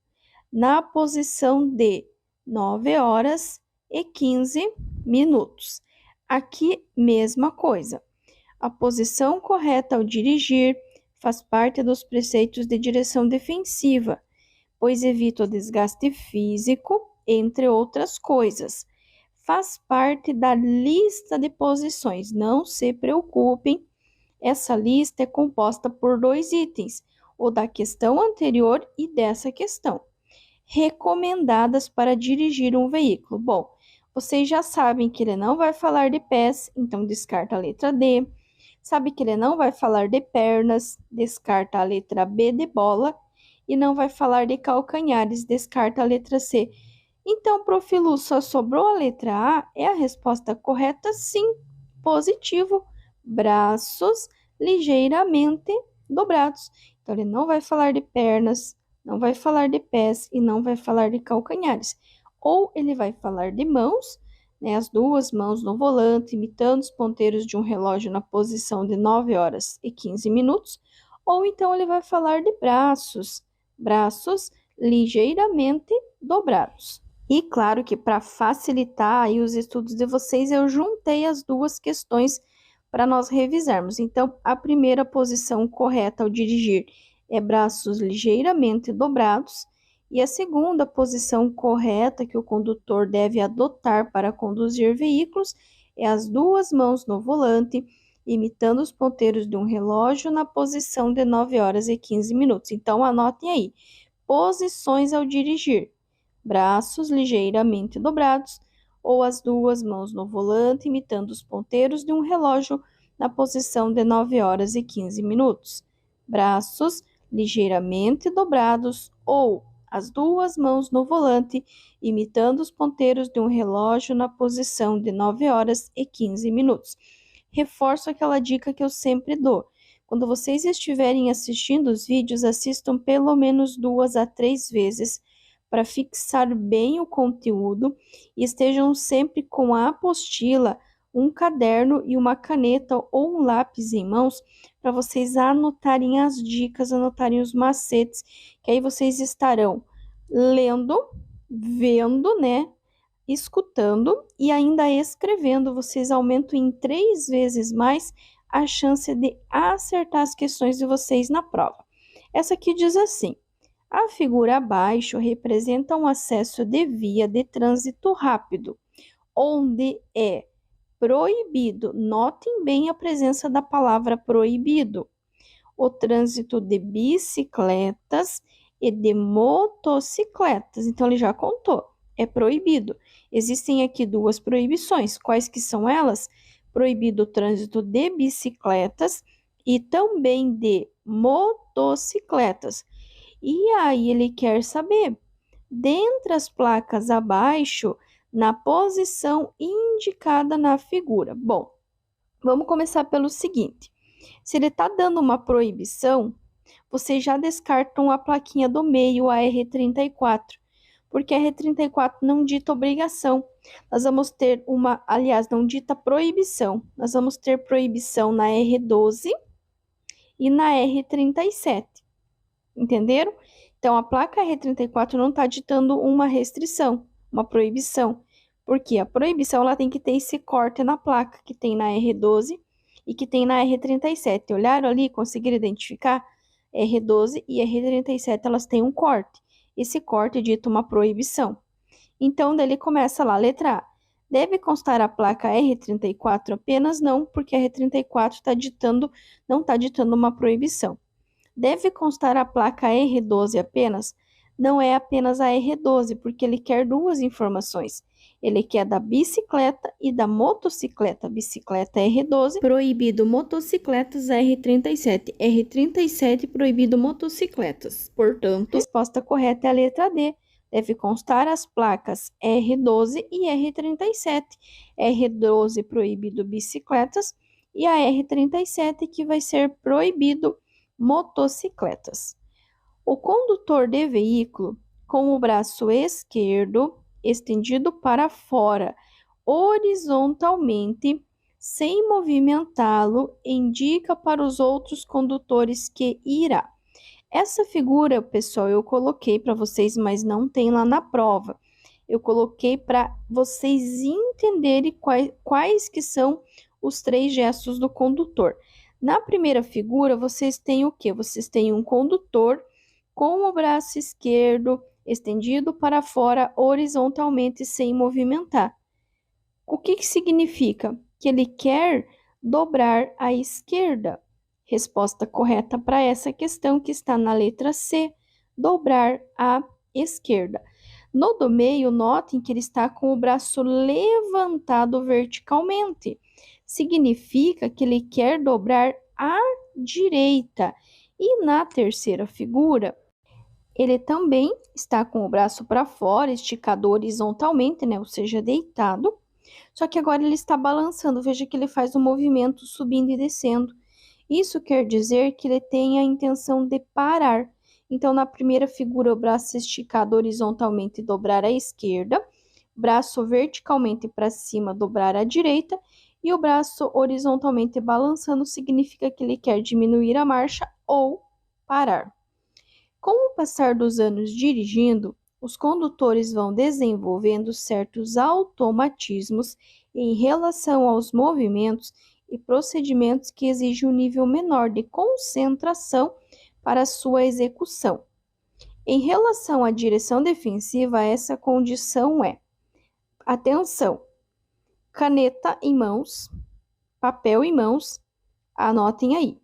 A: na posição de 9 horas e 15 minutos. Aqui, mesma coisa. A posição correta ao dirigir faz parte dos preceitos de direção defensiva, pois evita o desgaste físico, entre outras coisas. Faz parte da lista de posições. Não se preocupem, essa lista é composta por 2 itens, o da questão anterior e dessa questão. Recomendadas para dirigir um veículo. Bom, vocês já sabem que ele não vai falar de pés, então descarta a letra D. Sabe que ele não vai falar de pernas, descarta a letra B de bola. E não vai falar de calcanhares, descarta a letra C. Então, Prof. Lu, só sobrou a letra A? É a resposta correta? Sim, positivo. Braços ligeiramente dobrados. Então, ele não vai falar de pernas, não vai falar de pés e não vai falar de calcanhares. Ou ele vai falar de mãos, né, as duas mãos no volante, imitando os ponteiros de um relógio na posição de 9 horas e 15 minutos, ou então ele vai falar de braços, braços ligeiramente dobrados. E claro que para facilitar aí os estudos de vocês, eu juntei as duas questões para nós revisarmos. Então, a primeira posição correta ao dirigir é braços ligeiramente dobrados, e a segunda posição correta que o condutor deve adotar para conduzir veículos é as duas mãos no volante, imitando os ponteiros de um relógio na posição de 9 horas e 15 minutos. Então, anotem aí. Posições ao dirigir: braços ligeiramente dobrados, ou as duas mãos no volante, imitando os ponteiros de um relógio na posição de 9 horas e 15 minutos. Braços ligeiramente dobrados, ou as duas mãos no volante, imitando os ponteiros de um relógio na posição de 9 horas e 15 minutos. Reforço aquela dica que eu sempre dou. Quando vocês estiverem assistindo os vídeos, assistam pelo menos 2 a 3 vezes para fixar bem o conteúdo e estejam sempre com a apostila, um caderno e uma caneta ou um lápis em mãos para vocês anotarem as dicas, anotarem os macetes, que aí vocês estarão lendo, vendo, né? Escutando e ainda escrevendo, vocês aumentam em 3 vezes mais a chance de acertar as questões de vocês na prova. Essa aqui diz assim: a figura abaixo representa um acesso de via de trânsito rápido, onde é proibido, notem bem a presença da palavra proibido, o trânsito de bicicletas e de motocicletas. Então, ele já contou, é proibido. Existem aqui duas proibições. Quais que são elas? Proibido o trânsito de bicicletas e também de motocicletas. E aí ele quer saber, dentre as placas abaixo, na posição indicada na figura. Bom, vamos começar pelo seguinte. Se ele está dando uma proibição, vocês já descartam a plaquinha do meio, a R34, porque a R34 não dita obrigação. Nós vamos ter não dita proibição. Nós vamos ter proibição na R12 e na R37. Entenderam? Então, a placa R34 não está ditando uma restrição, uma proibição. Porque a proibição ela tem que ter esse corte na placa que tem na R12 e que tem na R37. Olharam ali, conseguiram identificar? R12 e R37 elas têm um corte. Esse corte dita uma proibição. Então, daí ele começa lá, letra A. Deve constar a placa R34 apenas? Não, porque a R34 não está ditando uma proibição. Deve constar a placa R12 apenas? Não é apenas a R12, porque ele quer duas informações. Ele quer da bicicleta e da motocicleta. Bicicleta R12, proibido motocicletas R37. R37, proibido motocicletas. Portanto, a resposta correta é a letra D. Deve constar as placas R12 e R37. R12, proibido bicicletas, e a R37, que vai ser proibido motocicletas. O condutor de veículo, com o braço esquerdo estendido para fora, horizontalmente, sem movimentá-lo, indica para os outros condutores que irá. Essa figura, pessoal, eu coloquei para vocês, mas não tem lá na prova. Eu coloquei para vocês entenderem quais que são os 3 gestos do condutor. Na primeira figura, vocês têm o quê? Vocês têm um condutor com o braço esquerdo estendido para fora horizontalmente sem movimentar. O que significa? Que ele quer dobrar à esquerda. Resposta correta para essa questão que está na letra C, dobrar à esquerda. No do meio, notem que ele está com o braço levantado verticalmente. Significa que ele quer dobrar à direita. E na terceira figura, ele também está com o braço para fora, esticado horizontalmente, né? Ou seja, deitado. Só que agora ele está balançando. Veja que ele faz um movimento subindo e descendo. Isso quer dizer que ele tem a intenção de parar. Então, na primeira figura, o braço esticado horizontalmente, dobrar à esquerda, braço verticalmente para cima, dobrar à direita, e o braço horizontalmente balançando significa que ele quer diminuir a marcha ou parar. Com o passar dos anos dirigindo, os condutores vão desenvolvendo certos automatismos em relação aos movimentos e procedimentos que exigem um nível menor de concentração para sua execução. Em relação à direção defensiva, essa condição é: atenção, caneta em mãos, papel em mãos, anotem aí.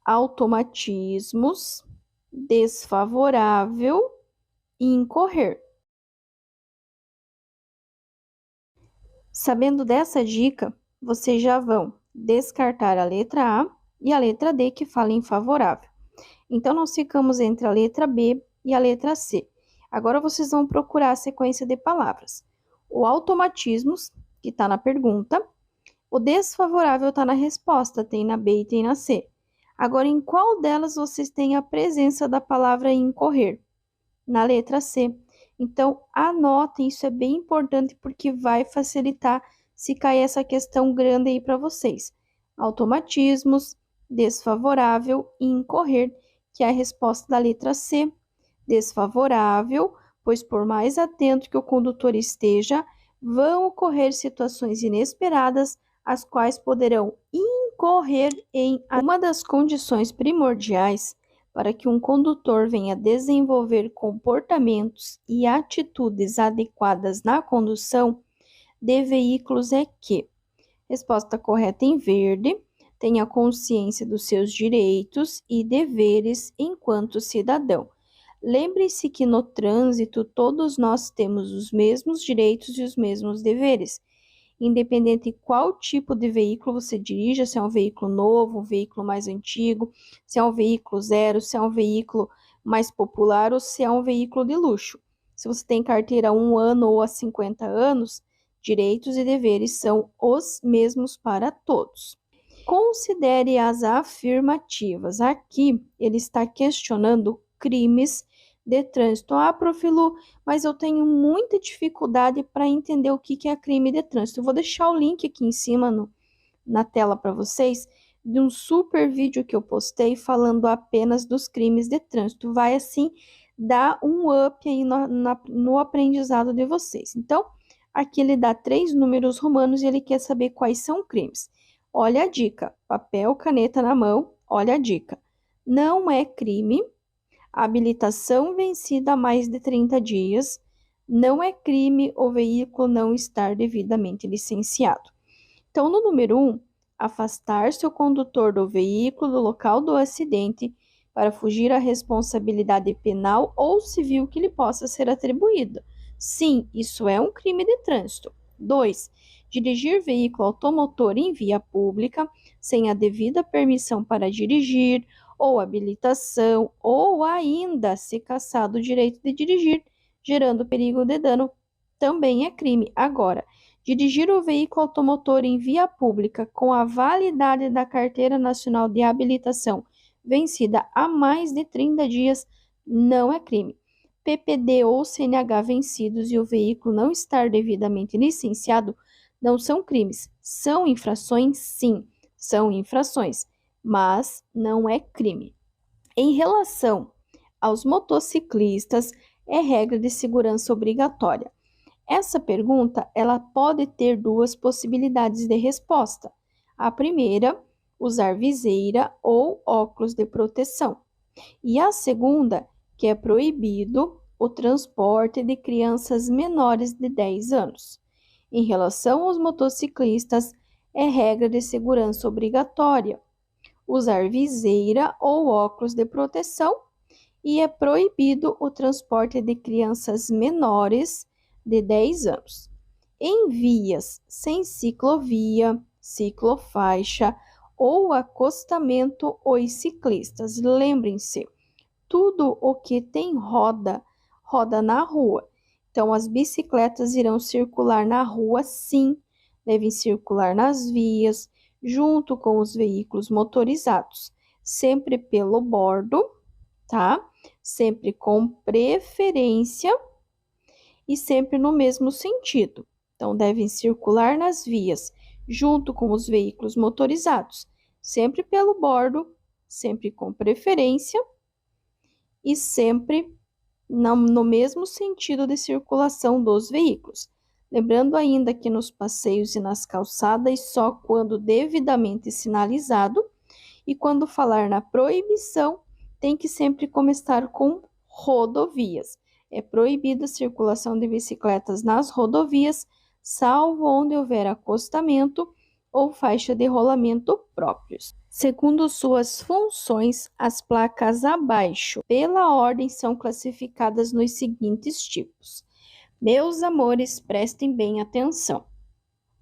A: Automatismos, desfavorável e incorrer. Sabendo dessa dica, vocês já vão descartar a letra A e a letra D, que fala em favorável. Então, nós ficamos entre a letra B e a letra C. Agora, vocês vão procurar a sequência de palavras. O automatismos, que está na pergunta. O desfavorável está na resposta, tem na B e tem na C. Agora, em qual delas vocês têm a presença da palavra incorrer? na letra C. Então, anotem, isso é bem importante porque vai facilitar se cair essa questão grande aí para vocês. Automatismos, desfavorável e incorrer, que é a resposta da letra C. Desfavorável, pois por mais atento que o condutor esteja, vão ocorrer situações inesperadas, as quais poderão incorrer em uma das condições primordiais para que um condutor venha desenvolver comportamentos e atitudes adequadas na condução de veículos é que: resposta correta em verde, tenha consciência dos seus direitos e deveres enquanto cidadão. Lembre-se que no trânsito todos nós temos os mesmos direitos e os mesmos deveres, independente de qual tipo de veículo você dirija, se é um veículo novo, um veículo mais antigo, se é um veículo zero, se é um veículo mais popular ou se é um veículo de luxo. Se você tem carteira há 1 ano ou há 50 anos, direitos e deveres são os mesmos para todos. Considere as afirmativas. Aqui ele está questionando crimes de trânsito. Ah, Prof. Lu, mas eu tenho muita dificuldade para entender o que é crime de trânsito. Eu vou deixar o link aqui em cima na tela para vocês de um super vídeo que eu postei falando apenas dos crimes de trânsito. Vai assim dar um up aí no aprendizado de vocês. Então, aqui ele dá 3 números romanos e ele quer saber quais são crimes. Olha a dica: papel, caneta na mão. Olha a dica: não é crime habilitação vencida há mais de 30 dias, não é crime o veículo não estar devidamente licenciado. Então, no número 1, afastar-se o condutor do veículo do local do acidente para fugir à responsabilidade penal ou civil que lhe possa ser atribuída. Sim, isso é um crime de trânsito. 2. Dirigir veículo automotor em via pública sem a devida permissão para dirigir ou habilitação, ou ainda se cassado o direito de dirigir, gerando perigo de dano, também é crime. Agora, dirigir o veículo automotor em via pública com a validade da Carteira Nacional de Habilitação vencida há mais de 30 dias não é crime. PPD ou CNH vencidos e o veículo não estar devidamente licenciado não são crimes. São infrações? Sim, são infrações, mas não é crime. Em relação aos motociclistas, é regra de segurança obrigatória. Essa pergunta, ela pode ter duas possibilidades de resposta. A primeira, usar viseira ou óculos de proteção. E a segunda, que é proibido o transporte de crianças menores de 10 anos. Em relação aos motociclistas, é regra de segurança obrigatória usar viseira ou óculos de proteção e é proibido o transporte de crianças menores de 10 anos. Em vias sem ciclovia, ciclofaixa ou acostamento, os ciclistas, lembrem-se, tudo o que tem roda, roda na rua. Então, as bicicletas irão circular na rua, sim, devem circular nas vias, junto com os veículos motorizados, sempre pelo bordo, tá? Sempre com preferência e sempre no mesmo sentido. Então, devem circular nas vias, junto com os veículos motorizados, sempre pelo bordo, sempre com preferência e sempre no mesmo sentido de circulação dos veículos. Lembrando ainda que nos passeios e nas calçadas, só quando devidamente sinalizado, e quando falar na proibição, tem que sempre começar com rodovias. É proibida a circulação de bicicletas nas rodovias, salvo onde houver acostamento ou faixa de rolamento próprios. Segundo suas funções, as placas abaixo, pela ordem, são classificadas nos seguintes tipos. Meus amores, prestem bem atenção.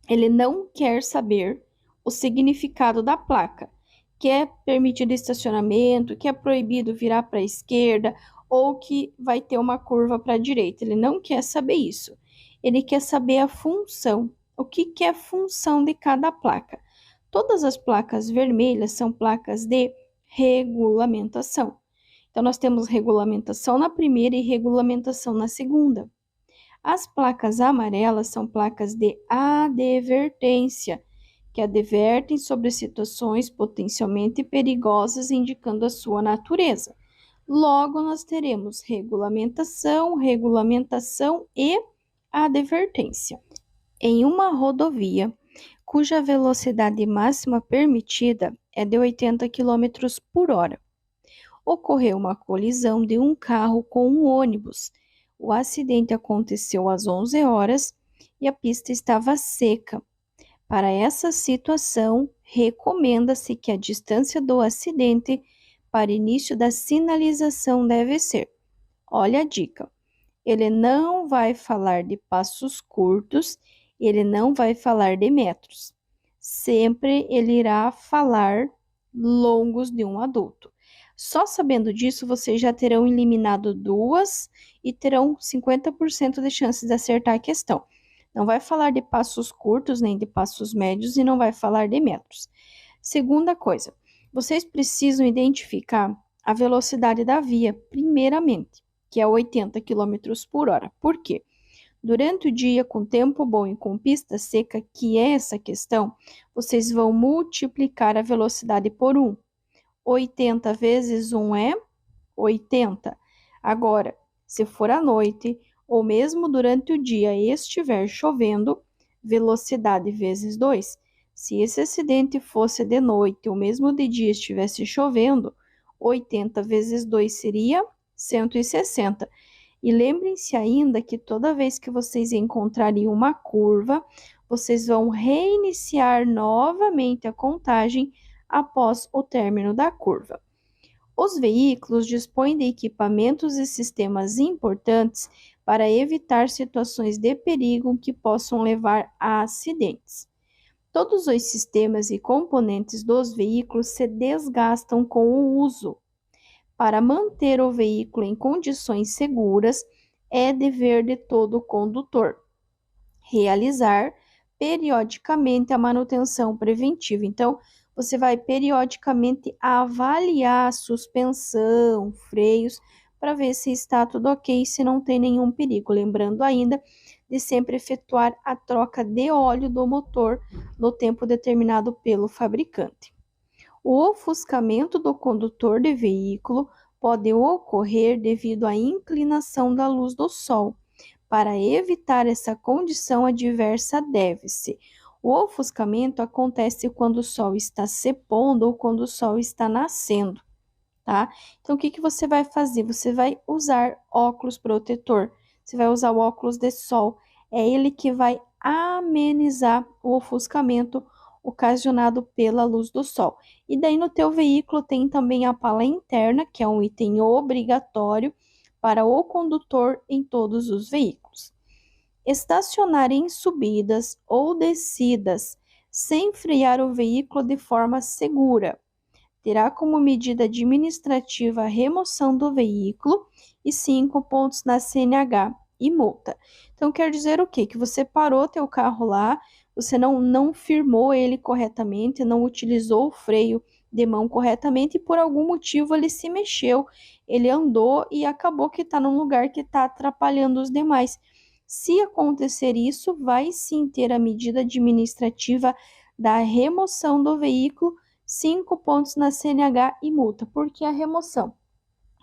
A: Ele não quer saber o significado da placa, que é permitido estacionamento, que é proibido virar para a esquerda ou que vai ter uma curva para a direita. Ele não quer saber isso. Ele quer saber a função. O que é a função de cada placa? Todas as placas vermelhas são placas de regulamentação. Então, nós temos regulamentação na primeira e regulamentação na segunda. As placas amarelas são placas de advertência, que advertem sobre situações potencialmente perigosas, indicando a sua natureza. Logo, nós teremos regulamentação, regulamentação e advertência. Em uma rodovia cuja velocidade máxima permitida é de 80 km por hora, ocorreu uma colisão de um carro com um ônibus. O acidente aconteceu às 11 horas e a pista estava seca. Para essa situação, recomenda-se que a distância do acidente para início da sinalização deve ser. Olha a dica. Ele não vai falar de passos curtos, ele não vai falar de metros. Sempre ele irá falar longos de um adulto. Só sabendo disso, vocês já terão eliminado duas e terão 50% de chances de acertar a questão. Não vai falar de passos curtos nem de passos médios e não vai falar de metros. Segunda coisa, vocês precisam identificar a velocidade da via, primeiramente, que é 80 km por hora. Por quê? Durante o dia, com tempo bom e com pista seca, que é essa questão, vocês vão multiplicar a velocidade por 1. 80 vezes 1 é 80. Agora, se for à noite ou mesmo durante o dia e estiver chovendo, velocidade vezes 2. Se esse acidente fosse de noite ou mesmo de dia estivesse chovendo, 80 vezes 2 seria 160. E lembrem-se ainda que toda vez que vocês encontrarem uma curva, vocês vão reiniciar novamente a contagem após o término da curva. Os veículos dispõem de equipamentos e sistemas importantes para evitar situações de perigo que possam levar a acidentes. Todos os sistemas e componentes dos veículos se desgastam com o uso. Para manter o veículo em condições seguras, é dever de todo condutor realizar periodicamente a manutenção preventiva. Então, você vai periodicamente avaliar a suspensão, freios, para ver se está tudo ok, se não tem nenhum perigo. Lembrando ainda de sempre efetuar a troca de óleo do motor no tempo determinado pelo fabricante. O ofuscamento do condutor de veículo pode ocorrer devido à inclinação da luz do sol. Para evitar essa condição adversa, deve-se. O ofuscamento acontece quando o sol está se pondo ou quando o sol está nascendo, tá? Então, o que você vai fazer? Você vai usar óculos protetor. Você vai usar o óculos de sol. É ele que vai amenizar o ofuscamento ocasionado pela luz do sol. E daí no teu veículo tem também a pala interna, que é um item obrigatório para o condutor em todos os veículos. Estacionar em subidas ou descidas sem frear o veículo de forma segura. Terá como medida administrativa a remoção do veículo e 5 pontos na CNH e multa. Então, quer dizer o quê? Que você parou teu carro lá, você não firmou ele corretamente, não utilizou o freio de mão corretamente e por algum motivo ele se mexeu, ele andou e acabou que está num lugar que está atrapalhando os demais. Se acontecer isso, vai sim ter a medida administrativa da remoção do veículo, 5 pontos na CNH e multa. Por que a remoção?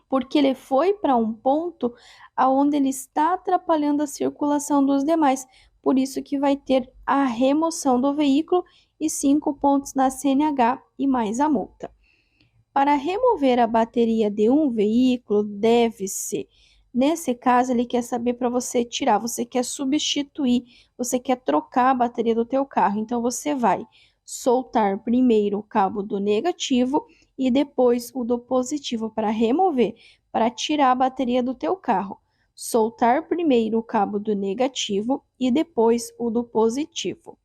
A: Porque ele foi para um ponto aonde ele está atrapalhando a circulação dos demais. Por isso que vai ter a remoção do veículo e 5 pontos na CNH e mais a multa. Para remover a bateria de um veículo, deve-se, nesse caso, ele quer saber para você tirar, você quer substituir, você quer trocar a bateria do teu carro. Então, você vai soltar primeiro o cabo do negativo e depois o do positivo para remover, para tirar a bateria do teu carro. Soltar primeiro o cabo do negativo e depois o do positivo.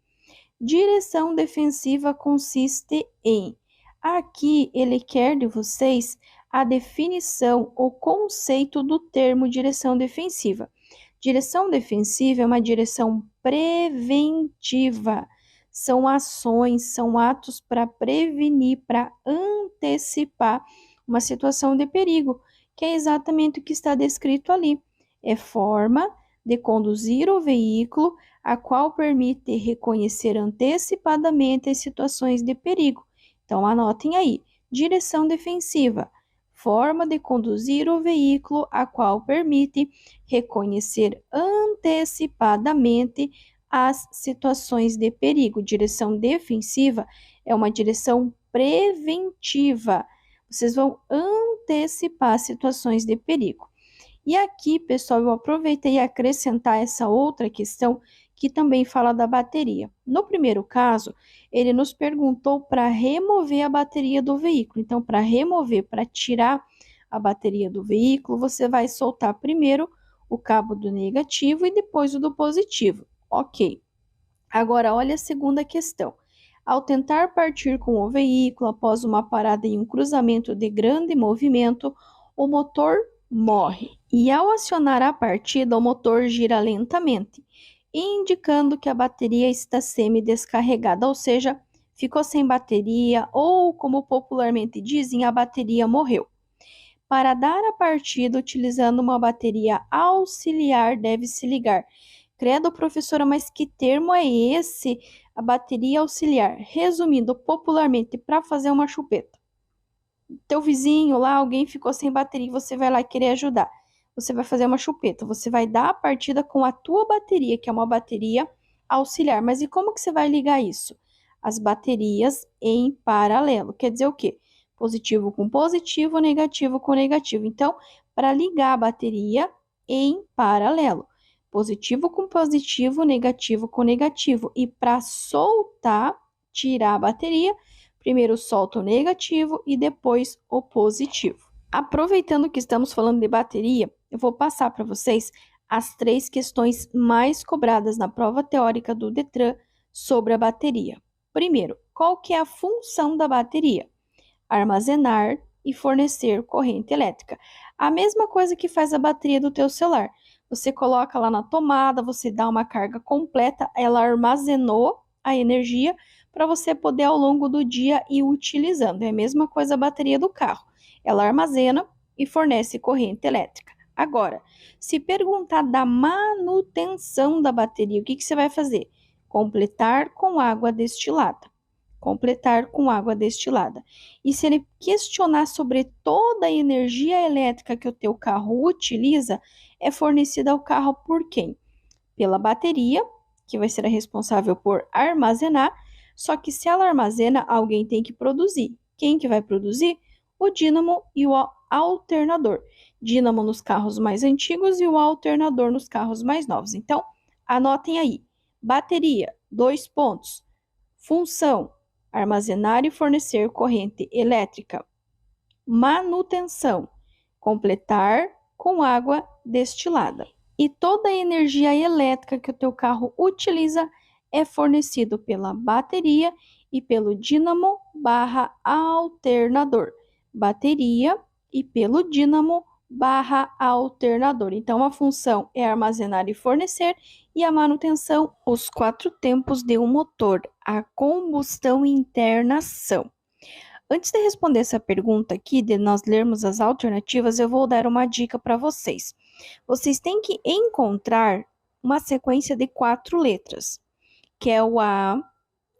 A: Direção defensiva consiste em: aqui ele quer de vocês a definição, o conceito do termo direção defensiva. Direção defensiva é uma direção preventiva. São ações, são atos para prevenir, para antecipar uma situação de perigo. que é exatamente o que está descrito ali. É forma de conduzir o veículo, a qual permite reconhecer antecipadamente as situações de perigo. Então, anotem aí: direção defensiva, forma de conduzir o veículo, a qual permite reconhecer antecipadamente as situações de perigo. Direção defensiva é uma direção preventiva. Vocês vão antecipar situações de perigo. E aqui, pessoal, eu aproveitei acrescentar essa outra questão que também fala da bateria. No primeiro caso, ele nos perguntou para remover a bateria do veículo. Então, para remover, para tirar a bateria do veículo, você vai soltar primeiro o cabo do negativo e depois o do positivo. Ok. Agora, olha a segunda questão. Ao tentar partir com o veículo após uma parada em um cruzamento de grande movimento, o motor morre. E ao acionar a partida, o motor gira lentamente, indicando que a bateria está semi-descarregada, ou seja, ficou sem bateria ou, como popularmente dizem, a bateria morreu. Para dar a partida utilizando uma bateria auxiliar, deve-se ligar. Credo, professora, mas que termo é esse? A bateria auxiliar. Resumindo popularmente, para fazer uma chupeta. Teu vizinho lá, alguém ficou sem bateria e você vai lá querer ajudar. Você vai fazer uma chupeta. Você vai dar a partida com a tua bateria, que é uma bateria auxiliar. Mas e como que você vai ligar isso? As baterias em paralelo. Quer dizer o quê? Positivo com positivo, negativo com negativo. Então, para ligar a bateria em paralelo. Positivo com positivo, negativo com negativo. E para soltar, tirar a bateria, primeiro solta o negativo e depois o positivo. Aproveitando que estamos falando de bateria, eu vou passar para vocês as 3 questões mais cobradas na prova teórica do Detran sobre a bateria. Primeiro, qual que é a função da bateria? Armazenar e fornecer corrente elétrica. A mesma coisa que faz a bateria do teu celular. Você coloca lá na tomada, você dá uma carga completa, ela armazenou a energia para você poder ao longo do dia ir utilizando. É a mesma coisa a bateria do carro. Ela armazena e fornece corrente elétrica. Agora, se perguntar da manutenção da bateria, o que você vai fazer? Completar com água destilada. Completar com água destilada. E se ele questionar sobre toda a energia elétrica que o teu carro utiliza, é fornecida ao carro por quem? Pela bateria, que vai ser a responsável por armazenar, só que se ela armazena, alguém tem que produzir. Quem que vai produzir? O dínamo e o alternador. Dínamo nos carros mais antigos e o alternador nos carros mais novos. Então, anotem aí. Bateria, 2 pontos. Função, armazenar e fornecer corrente elétrica. Manutenção, completar com água destilada. E toda a energia elétrica que o teu carro utiliza é fornecido pela bateria e pelo dínamo barra alternador. Bateria e pelo dínamo barra alternador. Então, a função é armazenar e fornecer, e a manutenção, os 4 tempos de um motor, a combustão e internação. Antes de responder essa pergunta aqui, de nós lermos as alternativas, eu vou dar uma dica para vocês. Vocês têm que encontrar uma sequência de 4 letras, que é o A,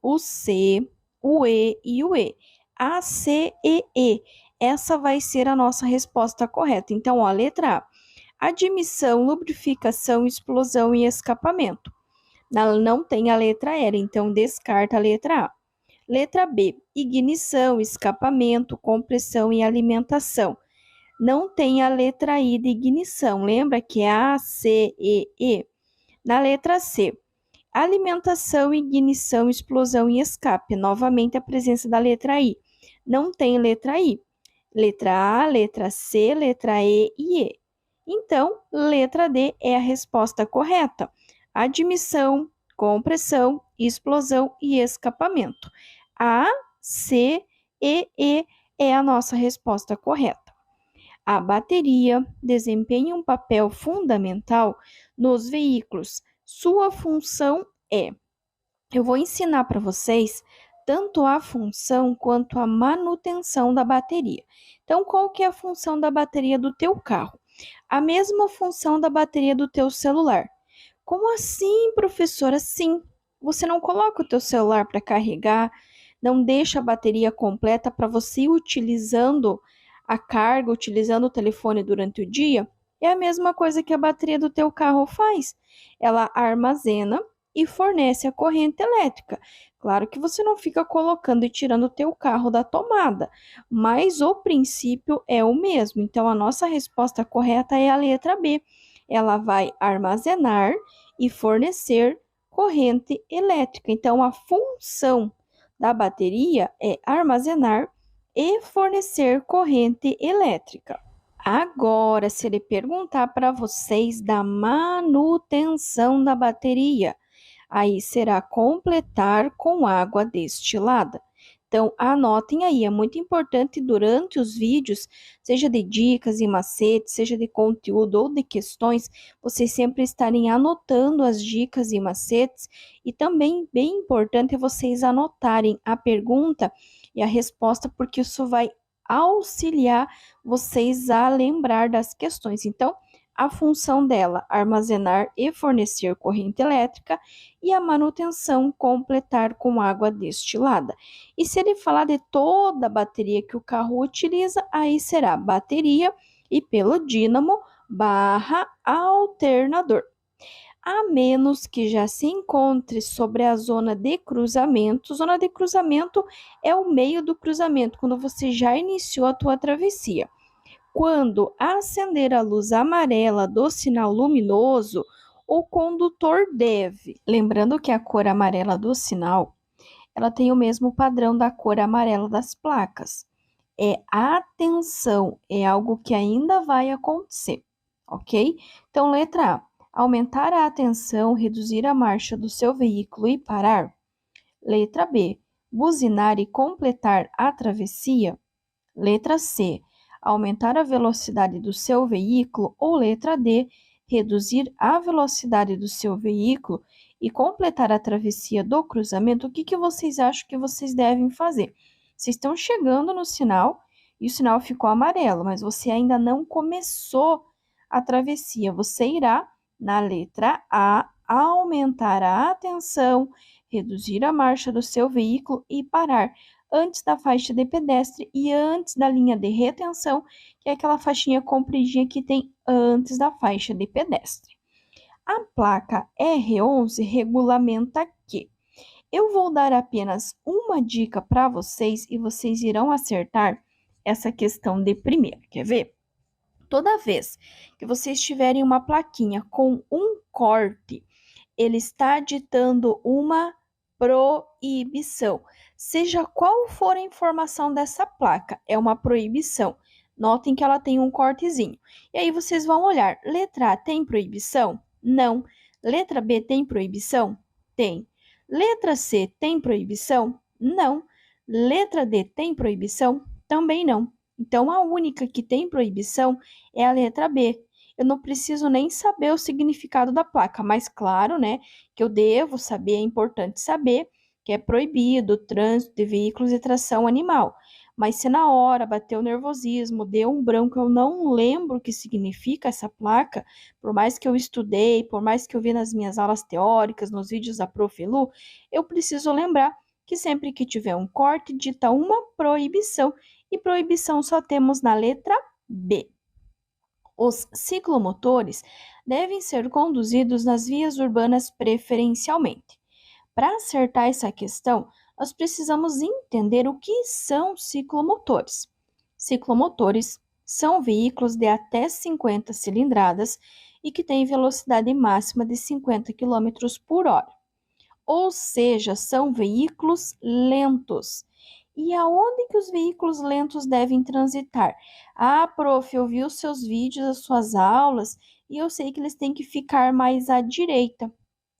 A: o C, o E e o E. A, C, E, E. Essa vai ser a nossa resposta correta. Então, ó, letra A. Admissão, lubrificação, explosão e escapamento. Ela não tem a letra L, então descarta a letra A. Letra B. Ignição, escapamento, compressão e alimentação. Não tem a letra I de ignição. Lembra que é A, C, E, E? Na letra C. Alimentação, ignição, explosão e escape. Novamente a presença da letra I. Não tem letra I. Letra A, letra C, letra E e E. Então, letra D é a resposta correta. Admissão, compressão, explosão e escapamento. A, C, E é a nossa resposta correta. A bateria desempenha um papel fundamental nos veículos. Sua função é... Eu vou ensinar para vocês tanto a função quanto a manutenção da bateria. Então, qual que é a função da bateria do teu carro? A mesma função da bateria do teu celular. Como assim, professora? Sim, você não coloca o teu celular para carregar, não deixa a bateria completa para você ir utilizando a carga, utilizando o telefone durante o dia. É a mesma coisa que a bateria do teu carro faz. Ela armazena e fornece a corrente elétrica. Claro que você não fica colocando e tirando o teu carro da tomada, mas o princípio é o mesmo. Então, a nossa resposta correta é a letra B. Ela vai armazenar e fornecer corrente elétrica. Então, a função da bateria é armazenar e fornecer corrente elétrica. Agora, se ele perguntar para vocês da manutenção da bateria, aí será completar com água destilada. Então, anotem aí, é muito importante durante os vídeos, seja de dicas e macetes, seja de conteúdo ou de questões, vocês sempre estarem anotando as dicas e macetes. E também, bem importante, é vocês anotarem a pergunta e a resposta, porque isso vai auxiliar vocês a lembrar das questões. Então, a função dela, armazenar e fornecer corrente elétrica, e a manutenção, completar com água destilada. E se ele falar de toda a bateria que o carro utiliza, aí será bateria e pelo dínamo barra alternador. A menos que já se encontre sobre a zona de cruzamento. Zona de cruzamento é o meio do cruzamento, quando você já iniciou a tua travessia. Quando acender a luz amarela do sinal luminoso, o condutor deve. Lembrando que a cor amarela do sinal, ela tem o mesmo padrão da cor amarela das placas. É atenção, é algo que ainda vai acontecer, ok? Então, letra A. Aumentar a atenção, reduzir a marcha do seu veículo e parar. Letra B. Buzinar e completar a travessia. Letra C. Aumentar a velocidade do seu veículo. Ou letra D. Reduzir a velocidade do seu veículo e completar a travessia do cruzamento. O que vocês acham que vocês devem fazer? Vocês estão chegando no sinal e o sinal ficou amarelo, mas você ainda não começou a travessia. Você irá, na letra A, aumentar a atenção, reduzir a marcha do seu veículo e parar antes da faixa de pedestre e antes da linha de retenção, que é aquela faixinha compridinha que tem antes da faixa de pedestre. A placa R11 regulamenta que eu vou dar apenas uma dica para vocês e vocês irão acertar essa questão de primeira. Quer ver? Toda vez que vocês tiverem uma plaquinha com um corte, ele está ditando uma proibição. Seja qual for a informação dessa placa, é uma proibição. Notem que ela tem um cortezinho. E aí vocês vão olhar, letra A tem proibição? Não. Letra B tem proibição? Tem. Letra C tem proibição? Não. Letra D tem proibição? Também não. Então, a única que tem proibição é a letra B. Eu não preciso nem saber o significado da placa, mas claro, né, que eu devo saber, é importante saber que é proibido o trânsito de veículos de tração animal. Mas se na hora bateu o nervosismo, deu um branco, eu não lembro o que significa essa placa, por mais que eu estudei, por mais que eu vi nas minhas aulas teóricas, nos vídeos da Prof. Lu, eu preciso lembrar que sempre que tiver um corte, dita uma proibição, e proibição só temos na letra B. Os ciclomotores devem ser conduzidos nas vias urbanas preferencialmente. Para acertar essa questão, nós precisamos entender o que são ciclomotores. Ciclomotores são veículos de até 50 cilindradas e que têm velocidade máxima de 50 km por hora. Ou seja, são veículos lentos. E aonde que os veículos lentos devem transitar? Ah, prof, eu vi os seus vídeos, as suas aulas, e eu sei que eles têm que ficar mais à direita.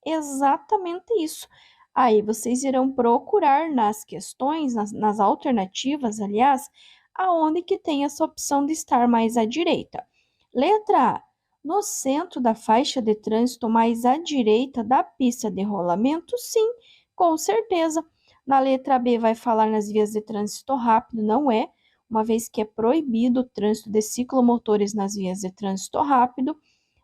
A: Exatamente isso. Aí vocês irão procurar nas questões, nas alternativas, aliás, aonde que tem essa opção de estar mais à direita. Letra A. No centro da faixa de trânsito mais à direita da pista de rolamento? Sim, com certeza. Na letra B vai falar nas vias de trânsito rápido, não é, uma vez que é proibido o trânsito de ciclomotores nas vias de trânsito rápido.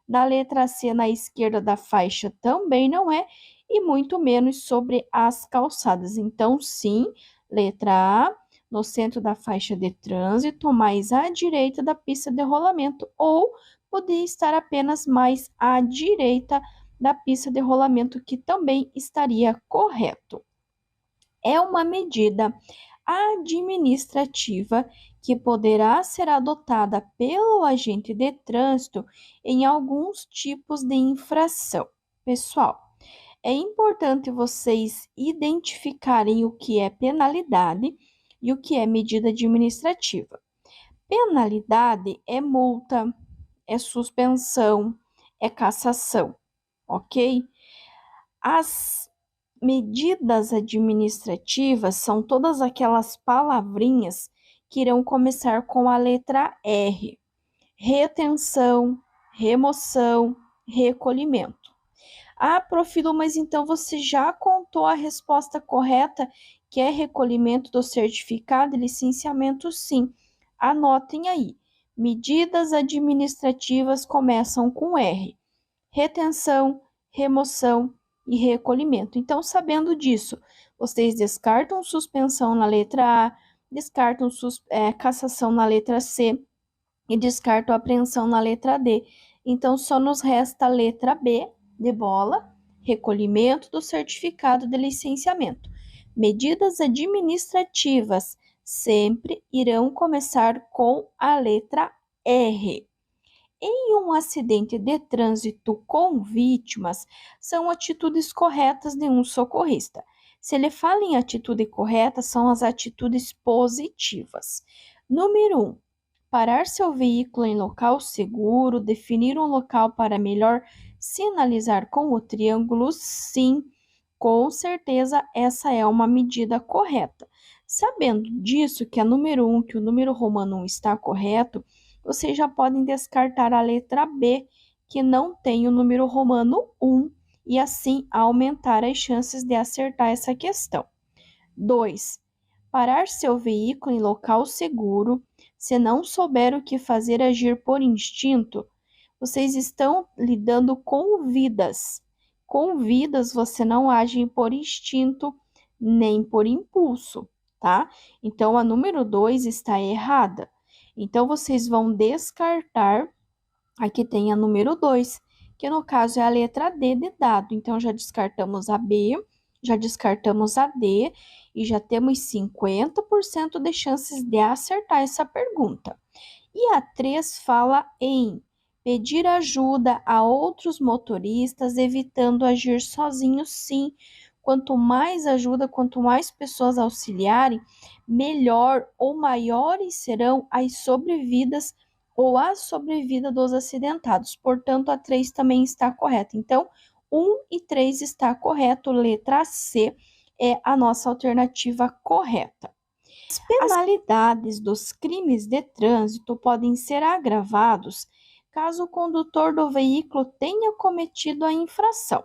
A: Na letra C, na esquerda da faixa, também não é, e muito menos sobre as calçadas. Então, sim, letra A, no centro da faixa de trânsito, mais à direita da pista de rolamento, ou poderia estar apenas mais à direita da pista de rolamento, que também estaria correto. É uma medida administrativa que poderá ser adotada pelo agente de trânsito em alguns tipos de infração. Pessoal, é importante vocês identificarem o que é penalidade e o que é medida administrativa. Penalidade é multa, é suspensão, é cassação, ok? As medidas administrativas são todas aquelas palavrinhas que irão começar com a letra R: retenção, remoção, recolhimento. Ah, Profilo, mas então você já contou a resposta correta, que é recolhimento do certificado de licenciamento, sim. Anotem aí. Medidas administrativas começam com R: retenção, remoção e recolhimento. Então, sabendo disso, vocês descartam suspensão na letra A, descartam cassação na letra C e descartam apreensão na letra D. Então, só nos resta a letra B, de bola, recolhimento do certificado de licenciamento. Medidas administrativas sempre irão começar com a letra R. Em um acidente de trânsito com vítimas, são atitudes corretas de um socorrista. Se ele fala em atitude correta, são as atitudes positivas. Número 1. Parar seu veículo em local seguro, definir um local para melhor sinalizar com o triângulo, sim, com certeza essa é uma medida correta. Sabendo disso, que é número 1, que o número romano 1 está correto, vocês já podem descartar a letra B, que não tem o número romano 1, e assim aumentar as chances de acertar essa questão. 2. Parar seu veículo em local seguro. Se não souber o que fazer, agir por instinto, vocês estão lidando com vidas. Com vidas, você não age por instinto nem por impulso, tá? Então, a número 2 está errada. Então, vocês vão descartar a que tem a número 2, que no caso é a letra D de dado. Então, já descartamos a B, já descartamos a D e já temos 50% de chances de acertar essa pergunta. E a 3 fala em pedir ajuda a outros motoristas, evitando agir sozinho, sim. Quanto mais ajuda, quanto mais pessoas auxiliarem, melhor ou maiores serão as sobrevidas ou a sobrevida dos acidentados. Portanto, a 3 também está correta. Então, 1 e 3 está correto. Letra C é a nossa alternativa correta. As penalidades dos crimes de trânsito podem ser agravados caso o condutor do veículo tenha cometido a infração.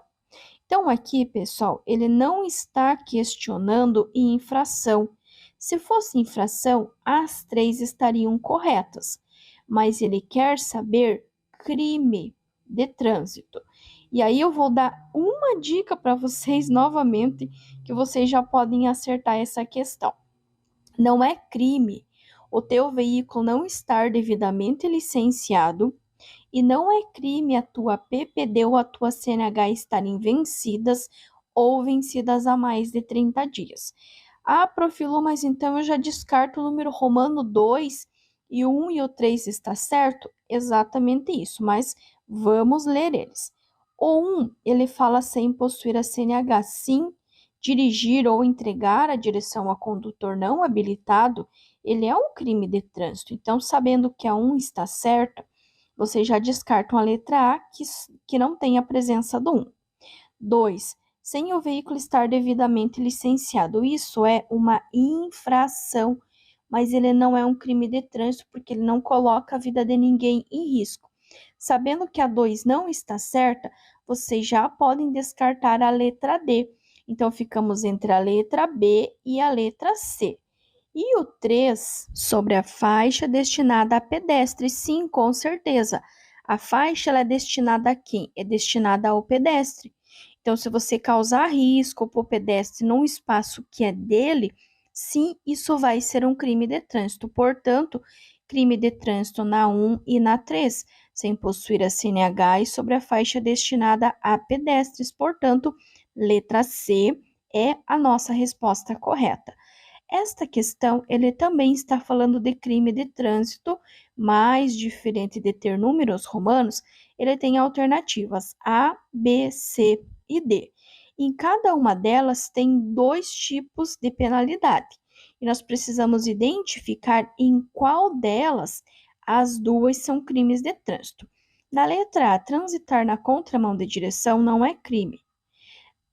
A: Então, aqui, pessoal, ele não está questionando infração. Se fosse infração, as 3 estariam corretas, mas ele quer saber crime de trânsito. E aí eu vou dar uma dica para vocês novamente, que vocês já podem acertar essa questão. Não é crime o teu veículo não estar devidamente licenciado e não é crime a tua PPD ou a tua CNH estarem vencidas ou vencidas há mais de 30 dias. Ah, Profilo, mas então eu já descarto o número romano 2 e o 1 e o 3 está certo? Exatamente isso, mas vamos ler eles. O 1, ele fala sem possuir a CNH, sim. Dirigir ou entregar a direção a condutor não habilitado, ele é um crime de trânsito. Então, sabendo que a 1 está certa, vocês já descartam a letra A, que não tem a presença do 1. 2. Sem o veículo estar devidamente licenciado. Isso é uma infração, mas ele não é um crime de trânsito, porque ele não coloca a vida de ninguém em risco. Sabendo que a 2 não está certa, vocês já podem descartar a letra D, Então, ficamos entre a letra B e a letra C. E o 3, sobre a faixa destinada a pedestres, sim, com certeza. A faixa ela é destinada a quem? É destinada ao pedestre. Então, se você causar risco para o pedestre num espaço que é dele, sim, isso vai ser um crime de trânsito. Portanto, crime de trânsito na 1 e na 3, sem possuir a CNH e sobre a faixa destinada a pedestres. Portanto, letra C é a nossa resposta correta. Esta questão, ele também está falando de crime de trânsito, mas diferente de ter números romanos, ele tem alternativas A, B, C e D. Em cada uma delas tem dois tipos de penalidade, e nós precisamos identificar em qual delas as duas são crimes de trânsito. Na letra A, transitar na contramão de direção não é crime.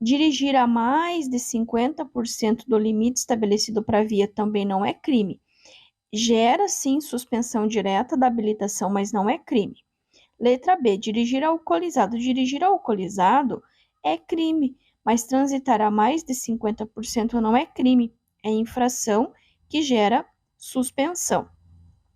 A: Dirigir a mais de 50% do limite estabelecido para a via também não é crime. Gera, sim, suspensão direta da habilitação, mas não é crime. Letra B, dirigir alcoolizado. Dirigir alcoolizado é crime, mas transitar a mais de 50% não é crime. É infração que gera suspensão.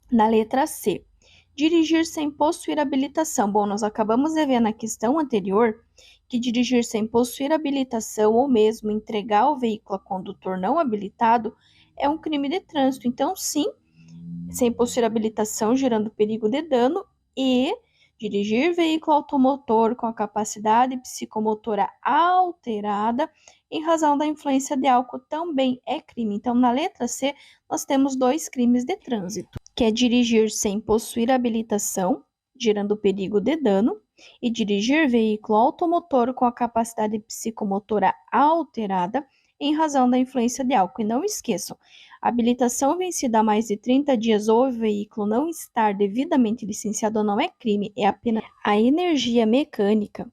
A: Na letra C, dirigir sem possuir habilitação. Bom, nós acabamos de ver na questão anterior que dirigir sem possuir habilitação ou mesmo entregar o veículo a condutor não habilitado é um crime de trânsito. Então, sim, sem possuir habilitação, gerando perigo de dano, e dirigir veículo automotor com a capacidade psicomotora alterada em razão da influência de álcool também é crime. Então, na letra C, nós temos dois crimes de trânsito, que é dirigir sem possuir habilitação, gerando perigo de dano, e dirigir veículo automotor com a capacidade psicomotora alterada em razão da influência de álcool. E não esqueçam, habilitação vencida há mais de 30 dias ou o veículo não estar devidamente licenciado não é crime, é apenas a energia mecânica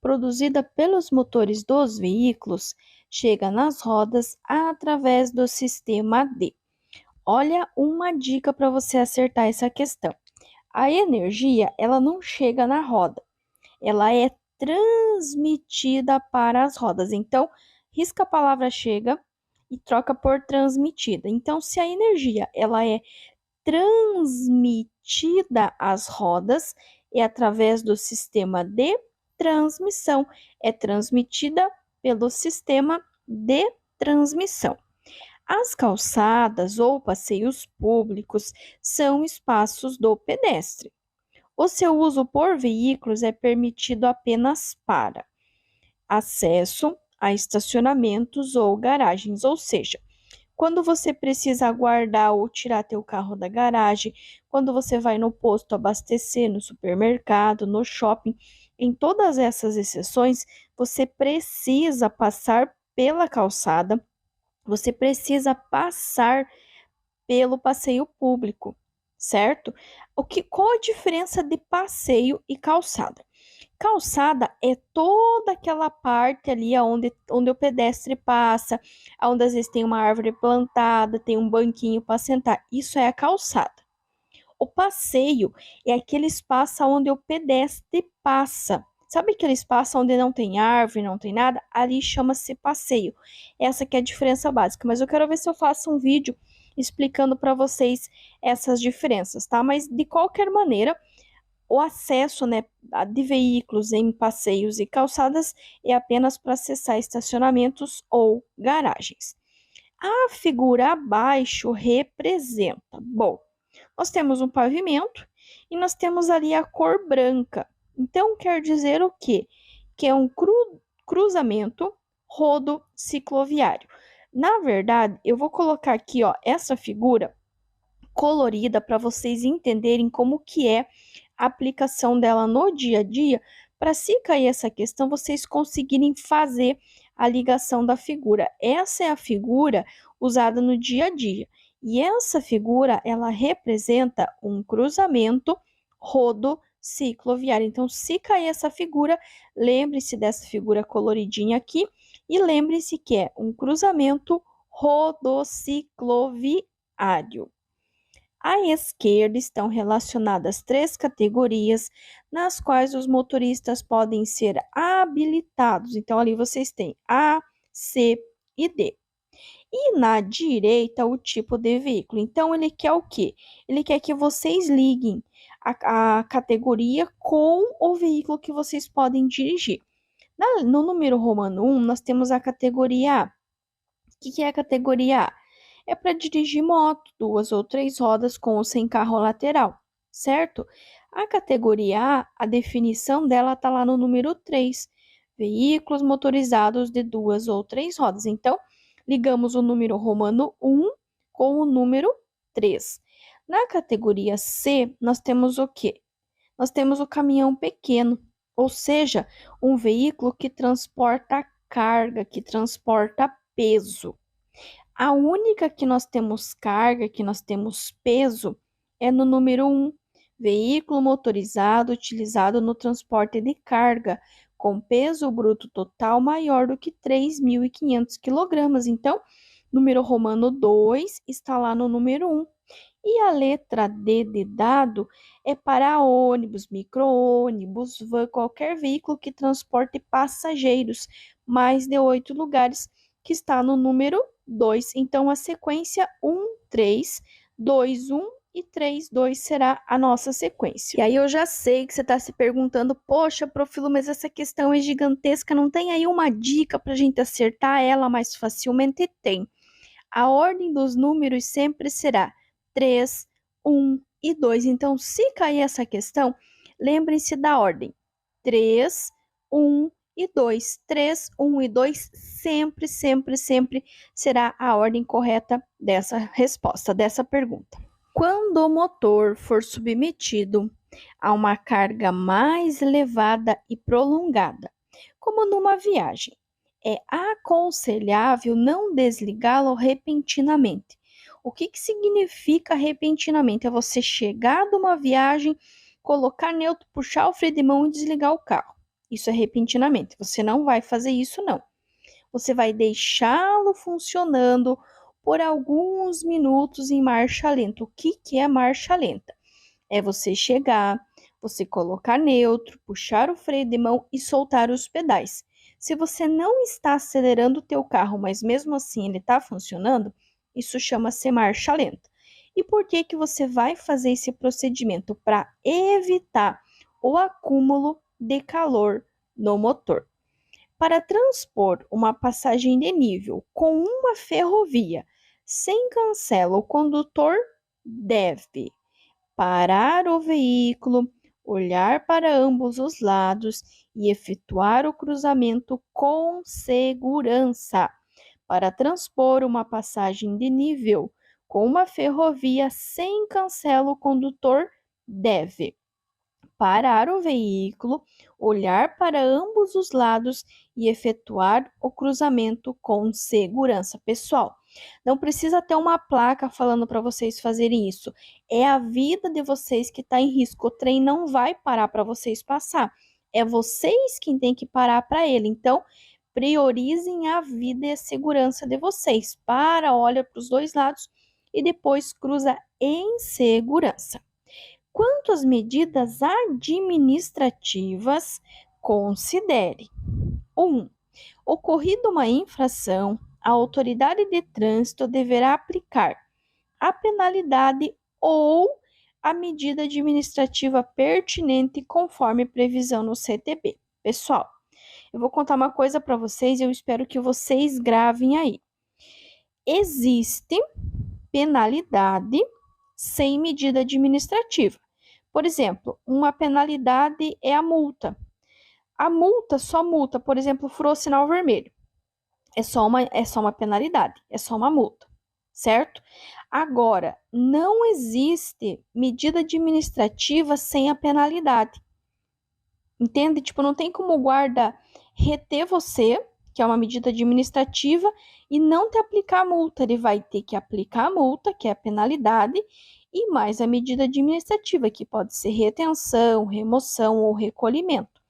A: produzida pelos motores dos veículos chega nas rodas através do sistema D. Olha uma dica para você acertar essa questão. A energia, ela não chega na roda, ela é transmitida para as rodas. Então, risca a palavra chega e troca por transmitida. Então, se a energia ela é transmitida às rodas, é através do sistema de transmissão, é transmitida pelo sistema de transmissão. As calçadas ou passeios públicos são espaços do pedestre. O seu uso por veículos é permitido apenas para acesso a estacionamentos ou garagens, ou seja, quando você precisa aguardar ou tirar teu carro da garagem, quando você vai no posto abastecer, no supermercado, no shopping, em todas essas exceções, você precisa passar pela calçada, você precisa passar pelo passeio público, certo? Qual a diferença de passeio e calçada? Calçada é toda aquela parte ali onde o pedestre passa, onde às vezes tem uma árvore plantada, tem um banquinho para sentar. Isso é a calçada. O passeio é aquele espaço onde o pedestre passa. Sabe aquele espaço onde não tem árvore, não tem nada? Ali chama-se passeio. Essa que é a diferença básica. Mas eu quero ver se eu faço um vídeo explicando para vocês essas diferenças, tá? Mas de qualquer maneira, o acesso, né, de veículos em passeios e calçadas é apenas para acessar estacionamentos ou garagens. A figura abaixo representa, bom, nós temos um pavimento e nós temos ali a cor branca. Então, quer dizer o quê? Que é um cruzamento rodo cicloviário. Na verdade, eu vou colocar aqui, ó, essa figura colorida para vocês entenderem como que é a aplicação dela no dia a dia, para se cair essa questão, vocês conseguirem fazer a ligação da figura. Essa é a figura usada no dia a dia. E essa figura, ela representa um cruzamento rodocicloviário. Então, se cair essa figura, lembre-se dessa figura coloridinha aqui e lembre-se que é um cruzamento rodocicloviário. À esquerda estão relacionadas três categorias nas quais os motoristas podem ser habilitados. Então, ali vocês têm A, C e D. E na direita, o tipo de veículo. Então, ele quer o quê? Ele quer que vocês liguem a categoria com o veículo que vocês podem dirigir. No número romano 1, nós temos a categoria A. O que é a categoria A? É para dirigir moto, 2 ou 3 rodas com ou sem carro lateral, certo? A categoria A, a definição dela está lá no número 3, veículos motorizados de 2 ou 3 rodas. Então, ligamos o número romano 1 com o número 3. Na categoria C, nós temos o quê? Nós temos o caminhão pequeno, ou seja, um veículo que transporta carga, que transporta peso. A única que nós temos carga, que nós temos peso, é no número 1, veículo motorizado utilizado no transporte de carga, com peso bruto total maior do que 3.500 kg. Então, número romano 2 está lá no número 1. E a letra D de dado é para ônibus, micro-ônibus, van, qualquer veículo que transporte passageiros, mais de 8 lugares, que está no número 2. Então, a sequência 1, 3, 2, 1 e 3, 2 será a nossa sequência. E aí eu já sei que você está se perguntando, poxa, Profilo, mas essa questão é gigantesca, não tem aí uma dica para a gente acertar ela mais facilmente? Tem. A ordem dos números sempre será 3, 1 e 2. Então, se cair essa questão, lembrem-se da ordem 3, 1 e 2. 3, 1 e 2 sempre, sempre, sempre será a ordem correta dessa resposta, dessa pergunta. Quando o motor for submetido a uma carga mais elevada e prolongada, como numa viagem, é aconselhável não desligá-lo repentinamente. O que significa repentinamente? É você chegar de uma viagem, colocar neutro, puxar o freio de mão e desligar o carro. Isso é repentinamente. Você não vai fazer isso, não. Você vai deixá-lo funcionando por alguns minutos em marcha lenta. O que é marcha lenta? É você chegar, você colocar neutro, puxar o freio de mão e soltar os pedais. Se você não está acelerando o teu carro, mas mesmo assim ele está funcionando, isso chama-se marcha lenta. E por que que você vai fazer esse procedimento? Para evitar o acúmulo de calor no motor. Para transpor uma passagem de nível com uma ferrovia sem cancela, o condutor deve parar o veículo, olhar para ambos os lados e efetuar o cruzamento com segurança. Para transpor uma passagem de nível com uma ferrovia sem cancela, o condutor deve parar o veículo, olhar para ambos os lados e efetuar o cruzamento com segurança. Pessoal, não precisa ter uma placa falando para vocês fazerem isso. É a vida de vocês que está em risco. O trem não vai parar para vocês passar. É vocês quem tem que parar para ele. Então, priorizem a vida e a segurança de vocês. Para, olha para os dois lados e depois cruza em segurança. Quanto às medidas administrativas, considere: 1. Ocorrida uma infração, a autoridade de trânsito deverá aplicar a penalidade ou a medida administrativa pertinente conforme previsão no CTB. Pessoal, eu vou contar uma coisa para vocês e eu espero que vocês gravem aí. Existe penalidade sem medida administrativa. Por exemplo, uma penalidade é a multa. A multa, só multa, por exemplo, furou sinal vermelho. É só uma penalidade, é só uma multa, certo? Agora, não existe medida administrativa sem a penalidade. Entende? Tipo, não tem como o guarda reter você, que é uma medida administrativa, e não te aplicar a multa. Ele vai ter que aplicar a multa, que é a penalidade, e mais a medida administrativa, que pode ser retenção, remoção ou recolhimento.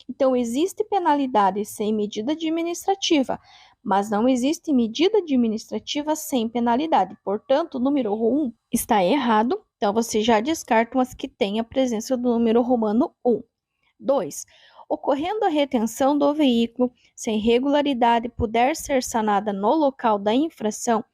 A: Então, existe penalidade sem medida administrativa, mas não existe medida administrativa sem penalidade. Portanto, o número 1 está errado, então você já descarta as que têm a presença do número romano 1. 2. Ocorrendo a retenção do veículo, se a irregularidade puder ser sanada no local da infração,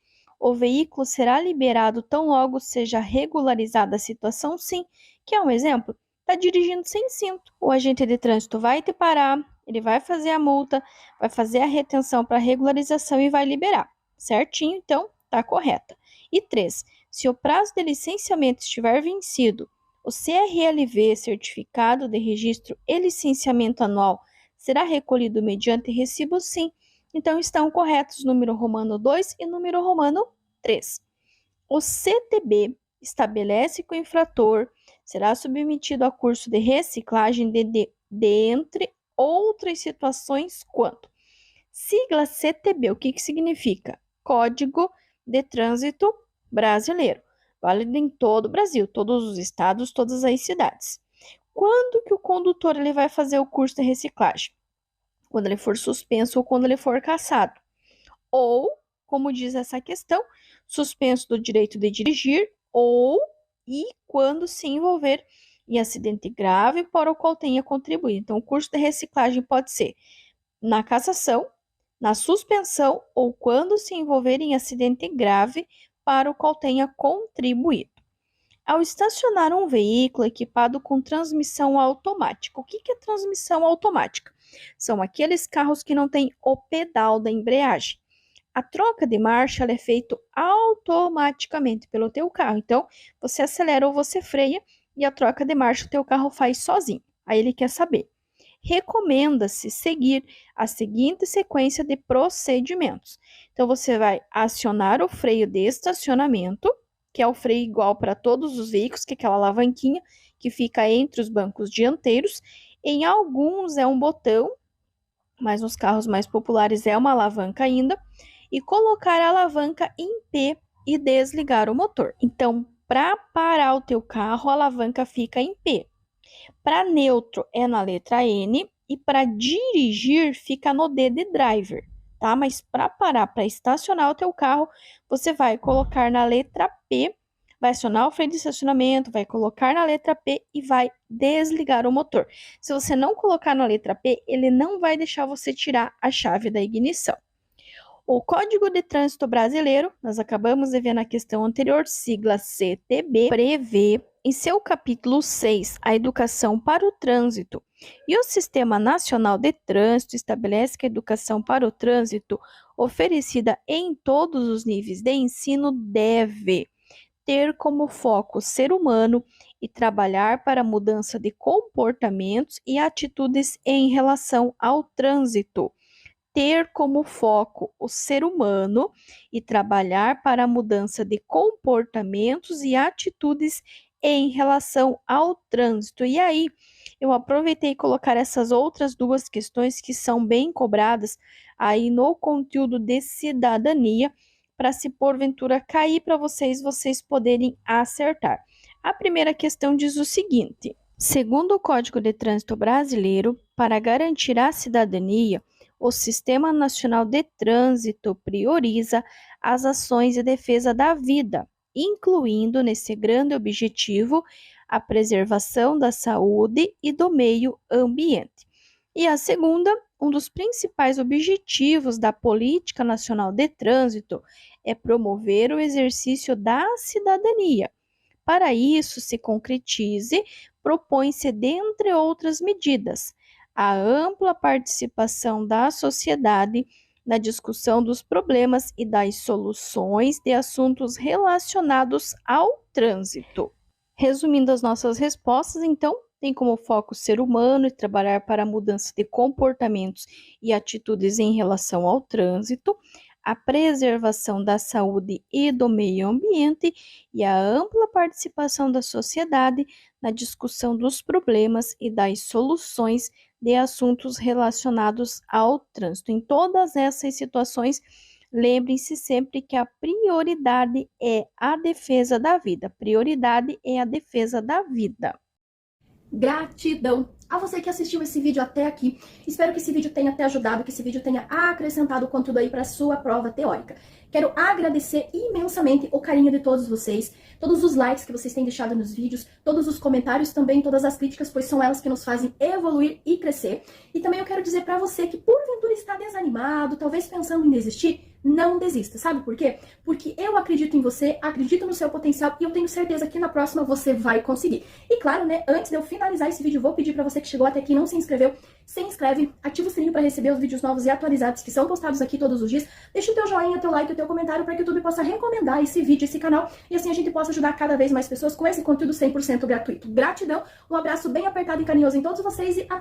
A: o veículo será liberado tão logo seja regularizada a situação, sim. Que é um exemplo? Está dirigindo sem cinto. O agente de trânsito vai te parar, ele vai fazer a multa, vai fazer a retenção para regularização e vai liberar. Certinho? Então, está correta. E 3. Se o prazo de licenciamento estiver vencido, o CRLV, Certificado de Registro e Licenciamento Anual, será recolhido mediante recibo, sim. Então, estão corretos número romano 2 e número romano 3. O CTB estabelece que o infrator será submetido a curso de reciclagem de entre outras situações quanto sigla CTB, o que significa? Código de Trânsito Brasileiro. Válido em todo o Brasil, todos os estados, todas as cidades. Quando que o condutor ele vai fazer o curso de reciclagem? Quando ele for suspenso ou quando ele for cassado. Ou, como diz essa questão, suspenso do direito de dirigir ou e quando se envolver em acidente grave para o qual tenha contribuído. Então, o curso de reciclagem pode ser na cassação, na suspensão ou quando se envolver em acidente grave para o qual tenha contribuído. Ao estacionar um veículo equipado com transmissão automática. O que é transmissão automática? São aqueles carros que não têm o pedal da embreagem. A troca de marcha é feita automaticamente pelo teu carro. Então, você acelera ou você freia e a troca de marcha o teu carro faz sozinho. Aí ele quer saber. Recomenda-se seguir a seguinte sequência de procedimentos. Então, você vai acionar o freio de estacionamento, que é o freio igual para todos os veículos, que é aquela alavanquinha que fica entre os bancos dianteiros. Em alguns é um botão, mas nos carros mais populares é uma alavanca ainda. E colocar a alavanca em P e desligar o motor. Então, para parar o teu carro, a alavanca fica em P. Para neutro é na letra N e para dirigir fica no D de driver, tá? Mas para parar, para estacionar o teu carro, você vai colocar na letra P, vai acionar o freio de estacionamento, vai colocar na letra P e vai desligar o motor. Se você não colocar na letra P, ele não vai deixar você tirar a chave da ignição. O Código de Trânsito Brasileiro, nós acabamos de ver na questão anterior, sigla CTB, prevê em seu capítulo 6 a educação para o trânsito. E o Sistema Nacional de Trânsito estabelece que a educação para o trânsito, oferecida em todos os níveis de ensino, deve ter como foco o ser humano e trabalhar para a mudança de comportamentos e atitudes em relação ao trânsito. Ter como foco o ser humano e trabalhar para a mudança de comportamentos e atitudes em relação ao trânsito. E aí, eu aproveitei colocar essas outras duas questões que são bem cobradas aí no conteúdo de cidadania, para se porventura cair para vocês poderem acertar. A primeira questão diz o seguinte: segundo o Código de Trânsito Brasileiro, para garantir a cidadania, o Sistema Nacional de Trânsito prioriza as ações de defesa da vida, incluindo nesse grande objetivo a preservação da saúde e do meio ambiente. E a segunda, um dos principais objetivos da Política Nacional de Trânsito é promover o exercício da cidadania. Para isso se concretize, propõe-se, dentre outras medidas, a ampla participação da sociedade na discussão dos problemas e das soluções de assuntos relacionados ao trânsito. Resumindo as nossas respostas, então, tem como foco o ser humano e trabalhar para a mudança de comportamentos e atitudes em relação ao trânsito, a preservação da saúde e do meio ambiente e a ampla participação da sociedade na discussão dos problemas e das soluções de assuntos relacionados ao trânsito. Em todas essas situações, lembrem-se sempre que a prioridade é a defesa da vida. Prioridade é a defesa da vida.
B: Gratidão! A você que assistiu esse vídeo até aqui, espero que esse vídeo tenha te ajudado, que esse vídeo tenha acrescentado conteúdo aí para sua prova teórica. Quero agradecer imensamente o carinho de todos vocês, todos os likes que vocês têm deixado nos vídeos, todos os comentários também, todas as críticas, pois são elas que nos fazem evoluir e crescer. E também eu quero dizer para você que porventura está desanimado, talvez pensando em desistir, não desista. Sabe por quê? Porque eu acredito em você, acredito no seu potencial e eu tenho certeza que na próxima você vai conseguir. E claro, né, antes de eu finalizar esse vídeo, vou pedir para você que chegou até aqui e não se inscreveu, se inscreve, ativa o sininho para receber os vídeos novos e atualizados que são postados aqui todos os dias. Deixa o teu joinha, teu like, o teu comentário para que o YouTube possa recomendar esse vídeo, esse canal, e assim a gente possa ajudar cada vez mais pessoas com esse conteúdo 100% gratuito. Gratidão, um abraço bem apertado e carinhoso em todos vocês e até